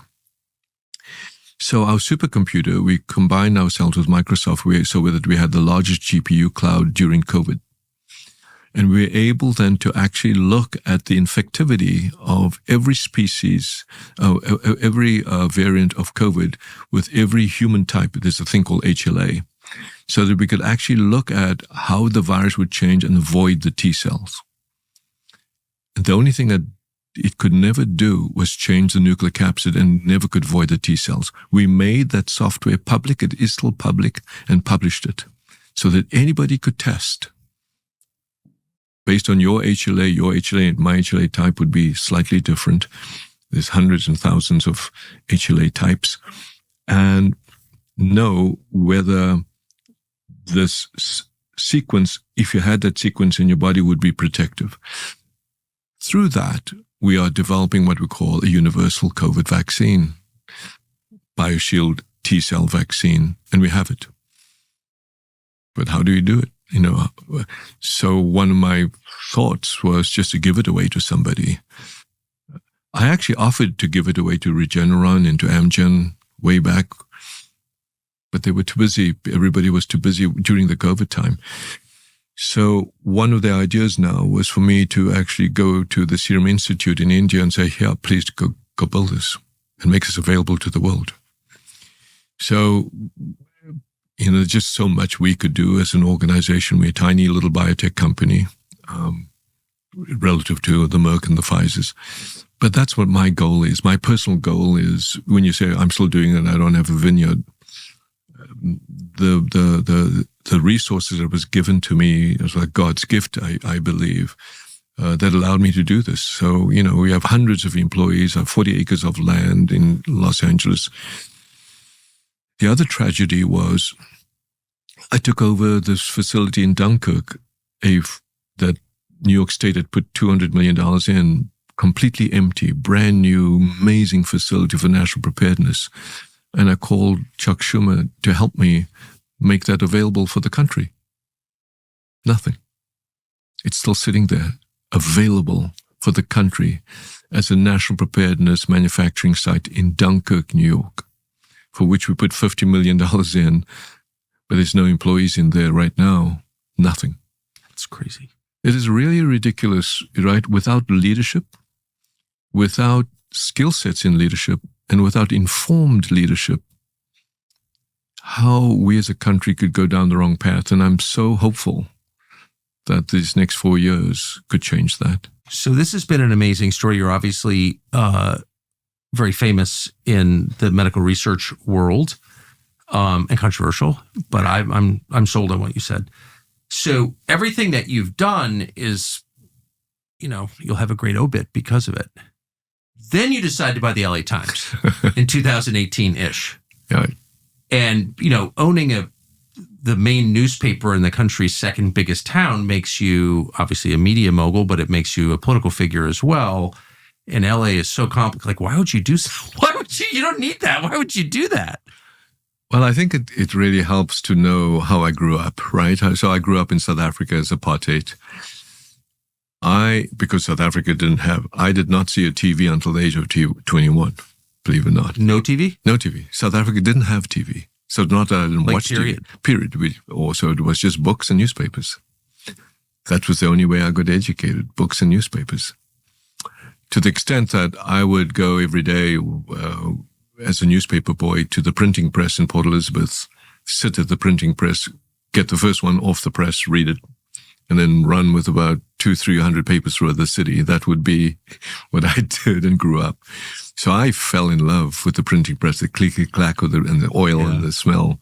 So our supercomputer, we combined ourselves with Microsoft so that we had the largest GPU cloud during COVID. And we were able then to actually look at the infectivity of every species, every variant of COVID with every human type. There's a thing called HLA. So that we could actually look at how the virus would change and avoid the T cells. And the only thing that it could never do was change the nuclear capsid and never could avoid the T cells. We made that software public. It is still public, and published it so that anybody could test. Based on your HLA and my HLA type would be slightly different. There's hundreds and thousands of HLA types, and know whether this sequence, if you had that sequence in your body, would be protective. Through that, we are developing what we call a universal COVID vaccine, BioShield T-cell vaccine, and we have it. But how do you do it? So one of my thoughts was just to give it away to somebody. I actually offered to give it away to Regeneron and to Amgen way back, but they were too busy. Everybody was too busy during the COVID time. So one of the ideas now was for me to actually go to the Serum Institute in India and say, "Yeah, please go build this and make this available to the world." So, there's just so much we could do as an organization. We're a tiny little biotech company relative to the Merck and the Pfizers. But that's what my goal is. My personal goal is, when you say I'm still doing it, I don't have a vineyard, the resources that was given to me as like God's gift, I believe, that allowed me to do this. So, we have hundreds of employees, I have 40 acres of land in Los Angeles. The other tragedy was I took over this facility in Dunkirk, that New York State had put $200 million in, completely empty, brand new, amazing facility for national preparedness. And I called Chuck Schumer to help me make that available for the country. Nothing. It's still sitting there, available for the country as a national preparedness manufacturing site in Dunkirk, New York, for which we put $50 million in, but there's no employees in there right now. Nothing. That's crazy. It is really ridiculous, right? Without leadership, without skill sets in leadership, and without informed leadership, how we as a country could go down the wrong path. And I'm so hopeful that these next 4 years could change that. So this has been an amazing story. You're obviously very famous in the medical research world, and controversial, but I'm sold on what you said. So everything that you've done is, you'll have a great obit because of it. Then you decide to buy the LA Times in 2018-ish. Yeah. And, owning the main newspaper in the country's second biggest town makes you obviously a media mogul, but it makes you a political figure as well. And LA is so complicated. Like, why would you do so? Why would you? You don't need that. Why would you do that? Well, I think it really helps to know how I grew up, right? So I grew up in South Africa as apartheid. Because South Africa I did not see a TV until the age of 21, believe it or not. No TV? No TV. South Africa didn't have TV. So not that I didn't watch period. TV. Period. Also, it was just books and newspapers. That was the only way I got educated, books and newspapers. To the extent that I would go every day as a newspaper boy to the printing press in Port Elizabeth, sit at the printing press, get the first one off the press, read it, and then run with about 200-300 papers through the city. That would be what I did and grew up. So I fell in love with the printing press, the clicky-clack and the oil and the smell.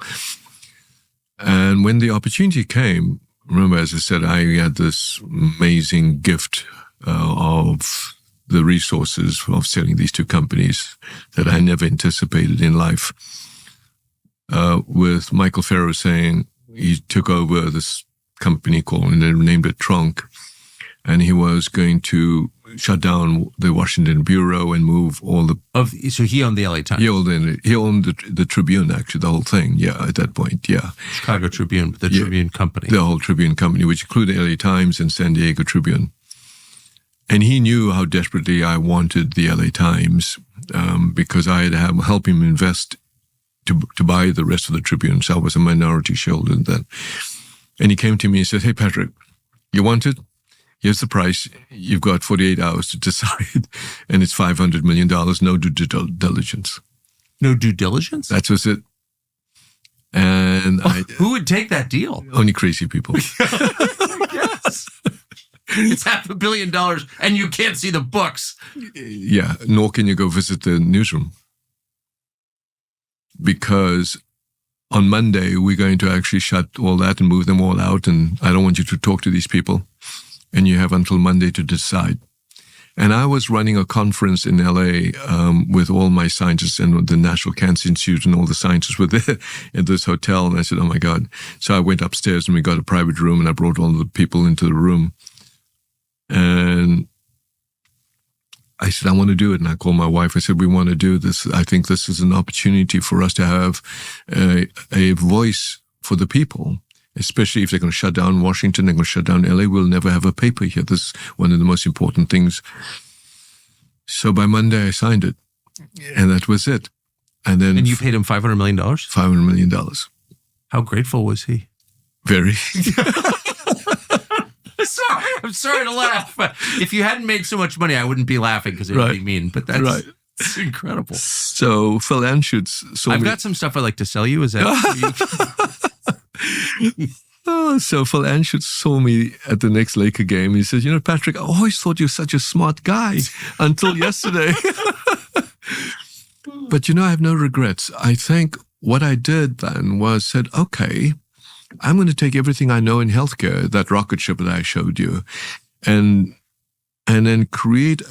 And when the opportunity came, remember, as I said, I had this amazing gift of the resources of selling these two companies that I never anticipated in life. With Michael Farrow saying he took over this company called, and they named it Trunk, and he was going to shut down the Washington bureau and move all the... So he owned the LA Times? He owned the Tribune, actually, the whole thing, at that point, Chicago Tribune, the Tribune Company. The whole Tribune Company, which included LA Times and San Diego Tribune. And he knew how desperately I wanted the LA Times because I had helped him invest to buy the rest of the Tribune. So I was a minority shareholder in that. And he came to me and said, "Hey, Patrick, you want it? Here's the price. You've got 48 hours to decide. And it's $500 million, no due diligence." No due diligence? That was it. And who would take that deal? Only crazy people. Yes. It's $500 million and you can't see the books. Yeah, nor can you go visit the newsroom. Because on Monday, we're going to actually shut all that and move them all out. And I don't want you to talk to these people. And you have until Monday to decide. And I was running a conference in LA with all my scientists and the National Cancer Institute, and all the scientists were there in this hotel. And I said, "Oh my God." So I went upstairs and we got a private room and I brought all the people into the room. And I said, "I want to do it." And I called my wife. I said, "We want to do this. I think this is an opportunity for us to have a voice for the people, especially if they're going to shut down Washington, they're going to shut down LA. We'll never have a paper here. This is one of the most important things." So by Monday, I signed it. And that was it. And then... And you paid him $500 million? $500 million. How grateful was he? Very. I'm sorry to laugh. But if you hadn't made so much money, I wouldn't be laughing because it would be mean. But that's incredible. So Phil Anschutz saw I've got some stuff I'd like to sell you. Is that So Phil Anschutz saw me at the next Laker game. He says, "You know, Patrick, I always thought you were such a smart guy until yesterday." But, I have no regrets. I think what I did then was said, okay, I'm going to take everything I know in healthcare, that rocket ship that I showed you, and then create,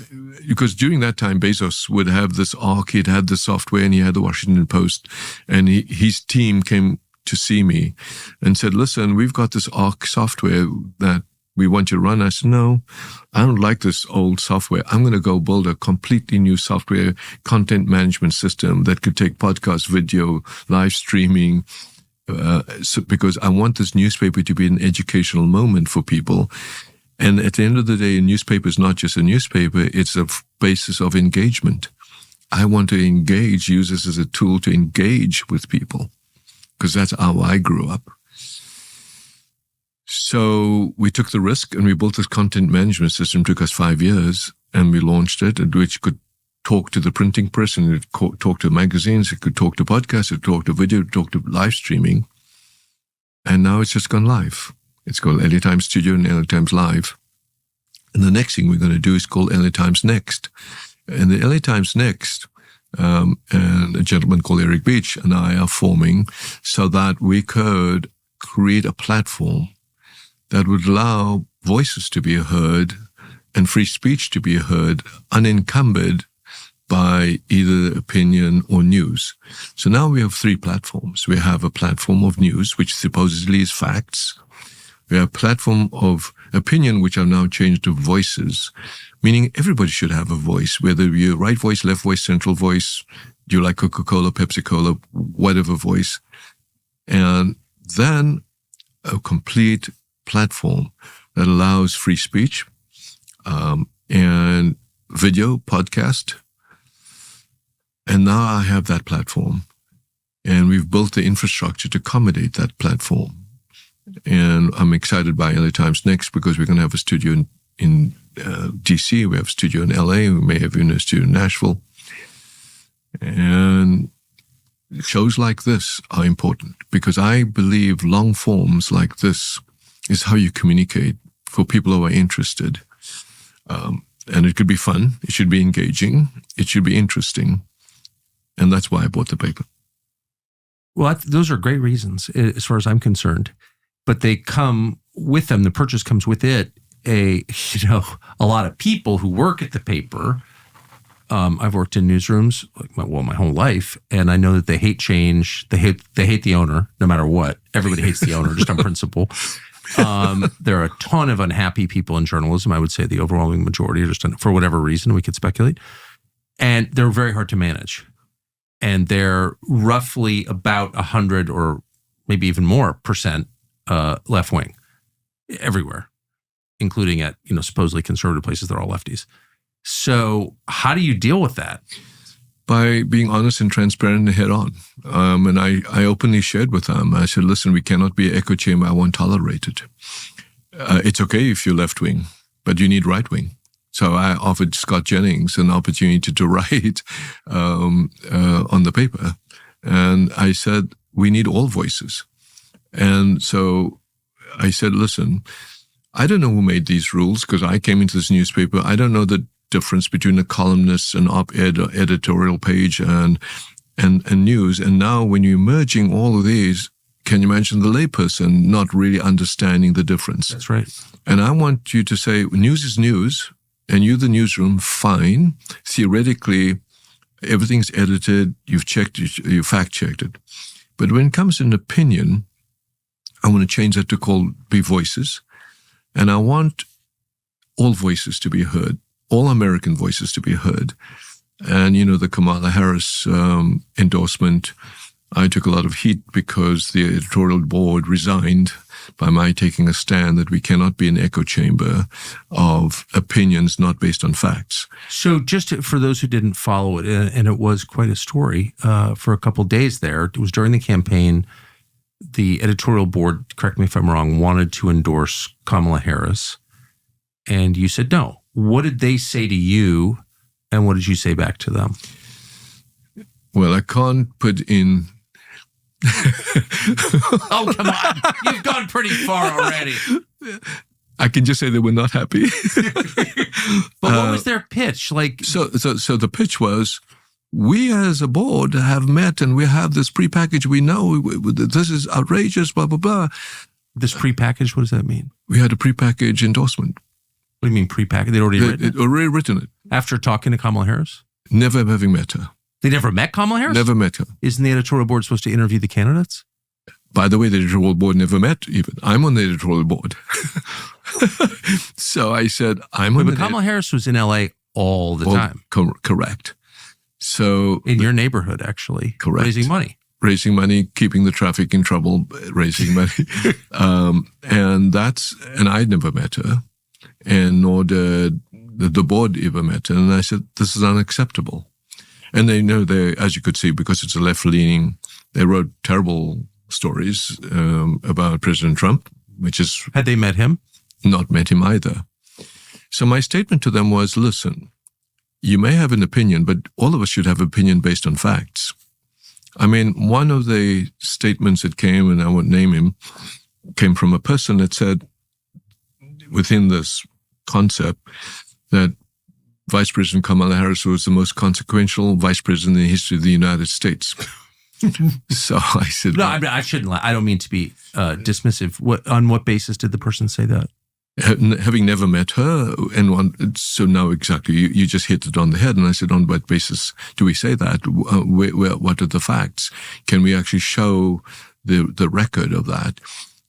because during that time, Bezos would have this Arc, he'd had the software, and he had the Washington Post, and his team came to see me and said, "Listen, we've got this Arc software that we want you to run." I said, "No, I don't like this old software. I'm going to go build a completely new software content management system that could take podcast, video, live streaming, because I want this newspaper to be an educational moment for people. And at the end of the day, a newspaper is not just a newspaper, it's a basis of engagement. I want to use this as a tool to engage with people, because that's how I grew up." So we took the risk and we built this content management system. It took us 5 years, and we launched it, which could talk to the printing press, and it could talk to magazines, it could talk to podcasts, it could talk to video, it could talk to live streaming. And now it's just gone live. It's called LA Times Studio and LA Times Live. And the next thing we're going to do is called LA Times Next. And the LA Times Next, and a gentleman called Eric Beach and I are forming so that we could create a platform that would allow voices to be heard and free speech to be heard, unencumbered by either opinion or news. So now we have three platforms. We have a platform of news, which supposedly is facts. We have a platform of opinion, which have now changed to voices, meaning everybody should have a voice, whether you're right voice, left voice, central voice, do you like Coca-Cola, Pepsi-Cola, whatever voice. And then a complete platform that allows free speech and video, podcast. And now I have that platform. And we've built the infrastructure to accommodate that platform. And I'm excited by LA Times Next because we're going to have a studio in DC. We have a studio in LA. We may have even a studio in Nashville. And shows like this are important because I believe long forms like this is how you communicate for people who are interested. And it could be fun. It should be engaging. It should be interesting. And that's why I bought the paper. Well, those are great reasons as far as I'm concerned. But they come with them. The purchase comes with it. A lot of people who work at the paper. I've worked in newsrooms my whole life, and I know that they hate change. They hate the owner, no matter what. Everybody hates the owner, just on principle. There are a ton of unhappy people in journalism. I would say the overwhelming majority are just for whatever reason. We could speculate, and they're very hard to manage. And they're roughly about 100 or maybe even more percent left wing everywhere, including at supposedly conservative places. They're all lefties. So how do you deal with that? By being honest and transparent and head on. And I openly shared with them. I said, listen, we cannot be an echo chamber. I won't tolerate it. It's okay if you're left wing, but you need right wing. So I offered Scott Jennings an opportunity to write on the paper. And I said, we need all voices. And so I said, listen, I don't know who made these rules because I came into this newspaper. I don't know the difference between a columnist, an op-ed, or editorial page, and news. And now when you're merging all of these, can you imagine the layperson not really understanding the difference? That's right. And I want you to say, news is news, and you, the newsroom, fine. Theoretically, everything's edited, you've checked, you fact-checked it. But when it comes to an opinion, I want to change that to be voices. And I want all voices to be heard, all American voices to be heard. And, the Kamala Harris endorsement, I took a lot of heat because the editorial board resigned by my taking a stand that we cannot be an echo chamber of opinions not based on facts. So just for those who didn't follow it, and it was quite a story for a couple of days there, it was during the campaign, the editorial board, correct me if I'm wrong, wanted to endorse Kamala Harris. And you said no. What did they say to you, and what did you say back to them? Well, I can't put in... Oh, come on. You've gone pretty far already. I can just say they were not happy. But what was their pitch? So the pitch was, we as a board have met and we have this prepackaged. We know this is outrageous, blah, blah, blah. This prepackaged, what does that mean? We had a prepackaged endorsement. What do you mean prepackaged? They'd already written it? After talking to Kamala Harris? Never having met her. They never met Kamala Harris? Never met her. Isn't the editorial board supposed to interview the candidates? By the way, the editorial board never met even. I'm on the editorial board. So I said, But Kamala Harris was in LA all the time. Correct. So in your neighborhood, actually. Correct. Raising money, keeping the traffic in trouble, raising money. And I'd never met her, and nor did the board ever met her. And I said, this is unacceptable. And they as you could see, because it's a left-leaning, they wrote terrible stories about President Trump, which is... Had they met him? Not met him either. So my statement to them was, listen, you may have an opinion, but all of us should have an opinion based on facts. I mean, one of the statements that came, and I won't name him, came from a person that said, within this concept, that Vice President Kamala Harris was the most consequential vice president in the history of the United States. So I said... No, I shouldn't lie. I don't mean to be dismissive. On what basis did the person say that? having never met her, so now exactly, you just hit it on the head. And I said, on what basis do we say that? What are the facts? Can we actually show the record of that?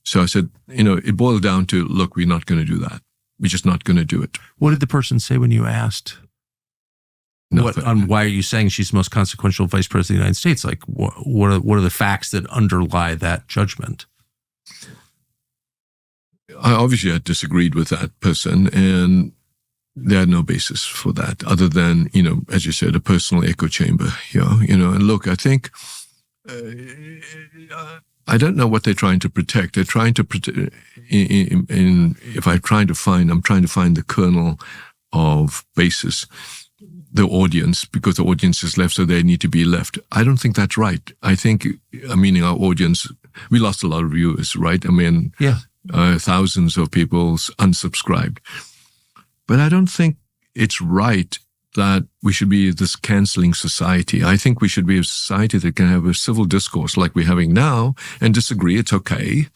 So I said, it boiled down to, look, we're not going to do that. We're just not going to do it. What did the person say when you asked? Why are you saying she's the most consequential vice president of the United States? Like, what are the facts that underlie that judgment? I obviously had disagreed with that person, and they had no basis for that other than, as you said, a personal echo chamber. And look, I think, I don't know what they're trying to protect. They're trying to protect, I'm trying to find the kernel of basis, the audience, because the audience is left, so they need to be left. I don't think that's right. I think, meaning our audience, we lost a lot of viewers, right? I mean, yeah. Thousands of people unsubscribed. But I don't think it's right that we should be this canceling society. I think we should be a society that can have a civil discourse like we're having now and disagree, it's okay,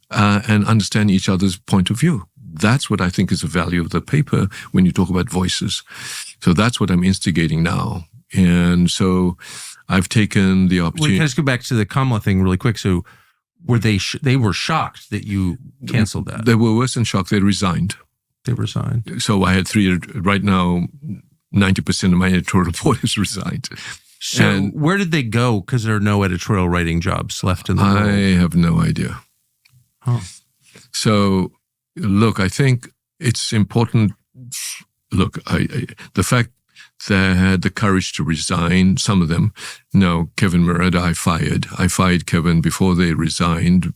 and understand each other's point of view. That's what I think is the value of the paper when you talk about voices. So that's what I'm instigating now. And so I've taken the opportunity. Can I just go back to the Kamala thing really quick? So were they were shocked that you canceled that? They were worse than shocked. They resigned. They resigned. So I had right now, 90% of my editorial report is resigned. So where did they go? Because there are no editorial writing jobs left in the world. I have no idea. Oh. So look, I think it's important. Look, the fact they had the courage to resign, some of them. No, Kevin Murad, I fired. I fired Kevin before they resigned.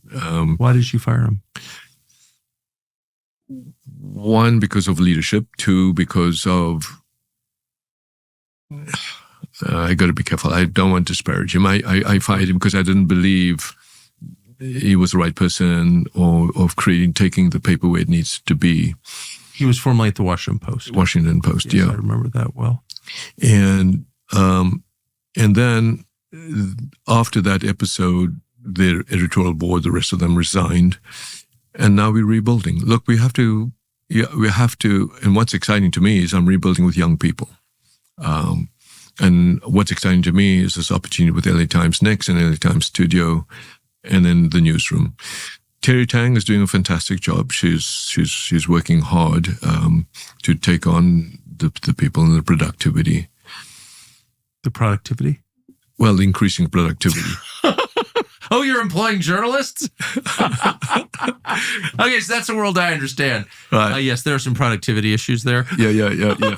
Why did you fire him? One, because of leadership. Two, because of... I got to be careful. I don't want to disparage him. I fired him because I didn't believe he was the right person or of taking the paper where it needs to be. He was formerly at the Washington Post. Washington Post, yes, yeah. I remember that well. And then after that episode, the editorial board, the rest of them resigned, and now we're rebuilding. Look, we have to. And what's exciting to me is I'm rebuilding with young people. And what's exciting to me is this opportunity with LA Times Next and LA Times Studio, and then the newsroom. Terry Tang is doing a fantastic job. She's working hard to take on the people and the productivity. The productivity? Well, increasing productivity. Oh, you're employing journalists? Okay, so that's a world I understand. Right. Yes, there are some productivity issues there. Yeah.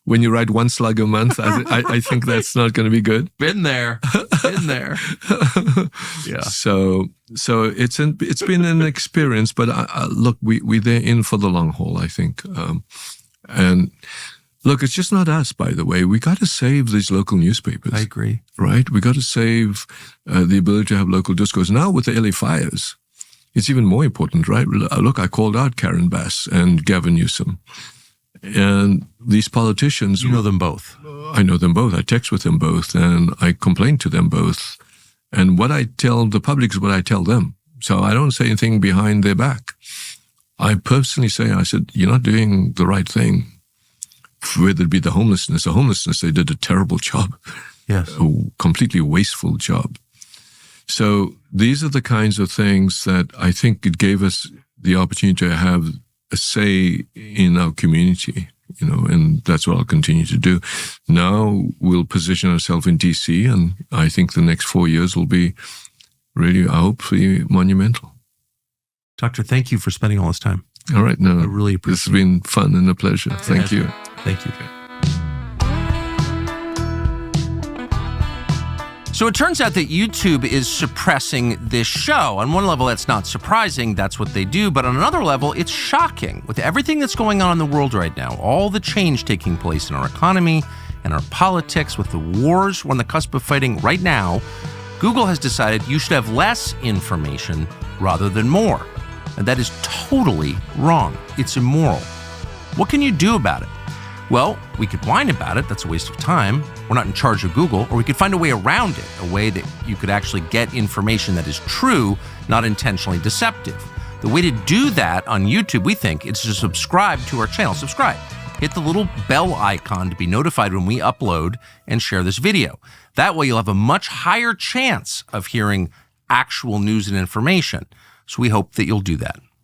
When you write one slug a month, I think that's not going to be good. Been there. Yeah. So it's been an experience, but look, we're there in for the long haul, I think. And look, it's just not us, by the way. We got to save these local newspapers. I agree. Right? We got to save the ability to have local discourse. Now with the LA fires, it's even more important, right? Look, I called out Karen Bass and Gavin Newsom. And these politicians... You know them both. I know them both. I text with them both, and I complain to them both. And what I tell the public is what I tell them. So I don't say anything behind their back. I personally say, I said, you're not doing the right thing. Whether it be the homelessness, they did a terrible job. Yes. A completely wasteful job. So these are the kinds of things that I think it gave us the opportunity to have a say in our community, and that's what I'll continue to do. Now we'll position ourselves in DC, and I think the next 4 years will be really, hopefully, monumental. Doctor, thank you for spending all this time. All right. No, I really appreciate it. This has been fun and a pleasure. Thank you. Thank you. So it turns out that YouTube is suppressing this show. On one level, that's not surprising. That's what they do. But on another level, it's shocking. With everything that's going on in the world right now, all the change taking place in our economy and our politics, with the wars we're on the cusp of fighting right now, Google has decided you should have less information rather than more. And that is totally wrong. It's immoral. What can you do about it? Well, we could whine about it. That's a waste of time. We're not in charge of Google. Or we could find a way around it, a way that you could actually get information that is true, not intentionally deceptive. The way to do that on YouTube, we think, is to subscribe to our channel. Subscribe. Hit the little bell icon to be notified when we upload and share this video. That way you'll have a much higher chance of hearing actual news and information. So we hope that you'll do that.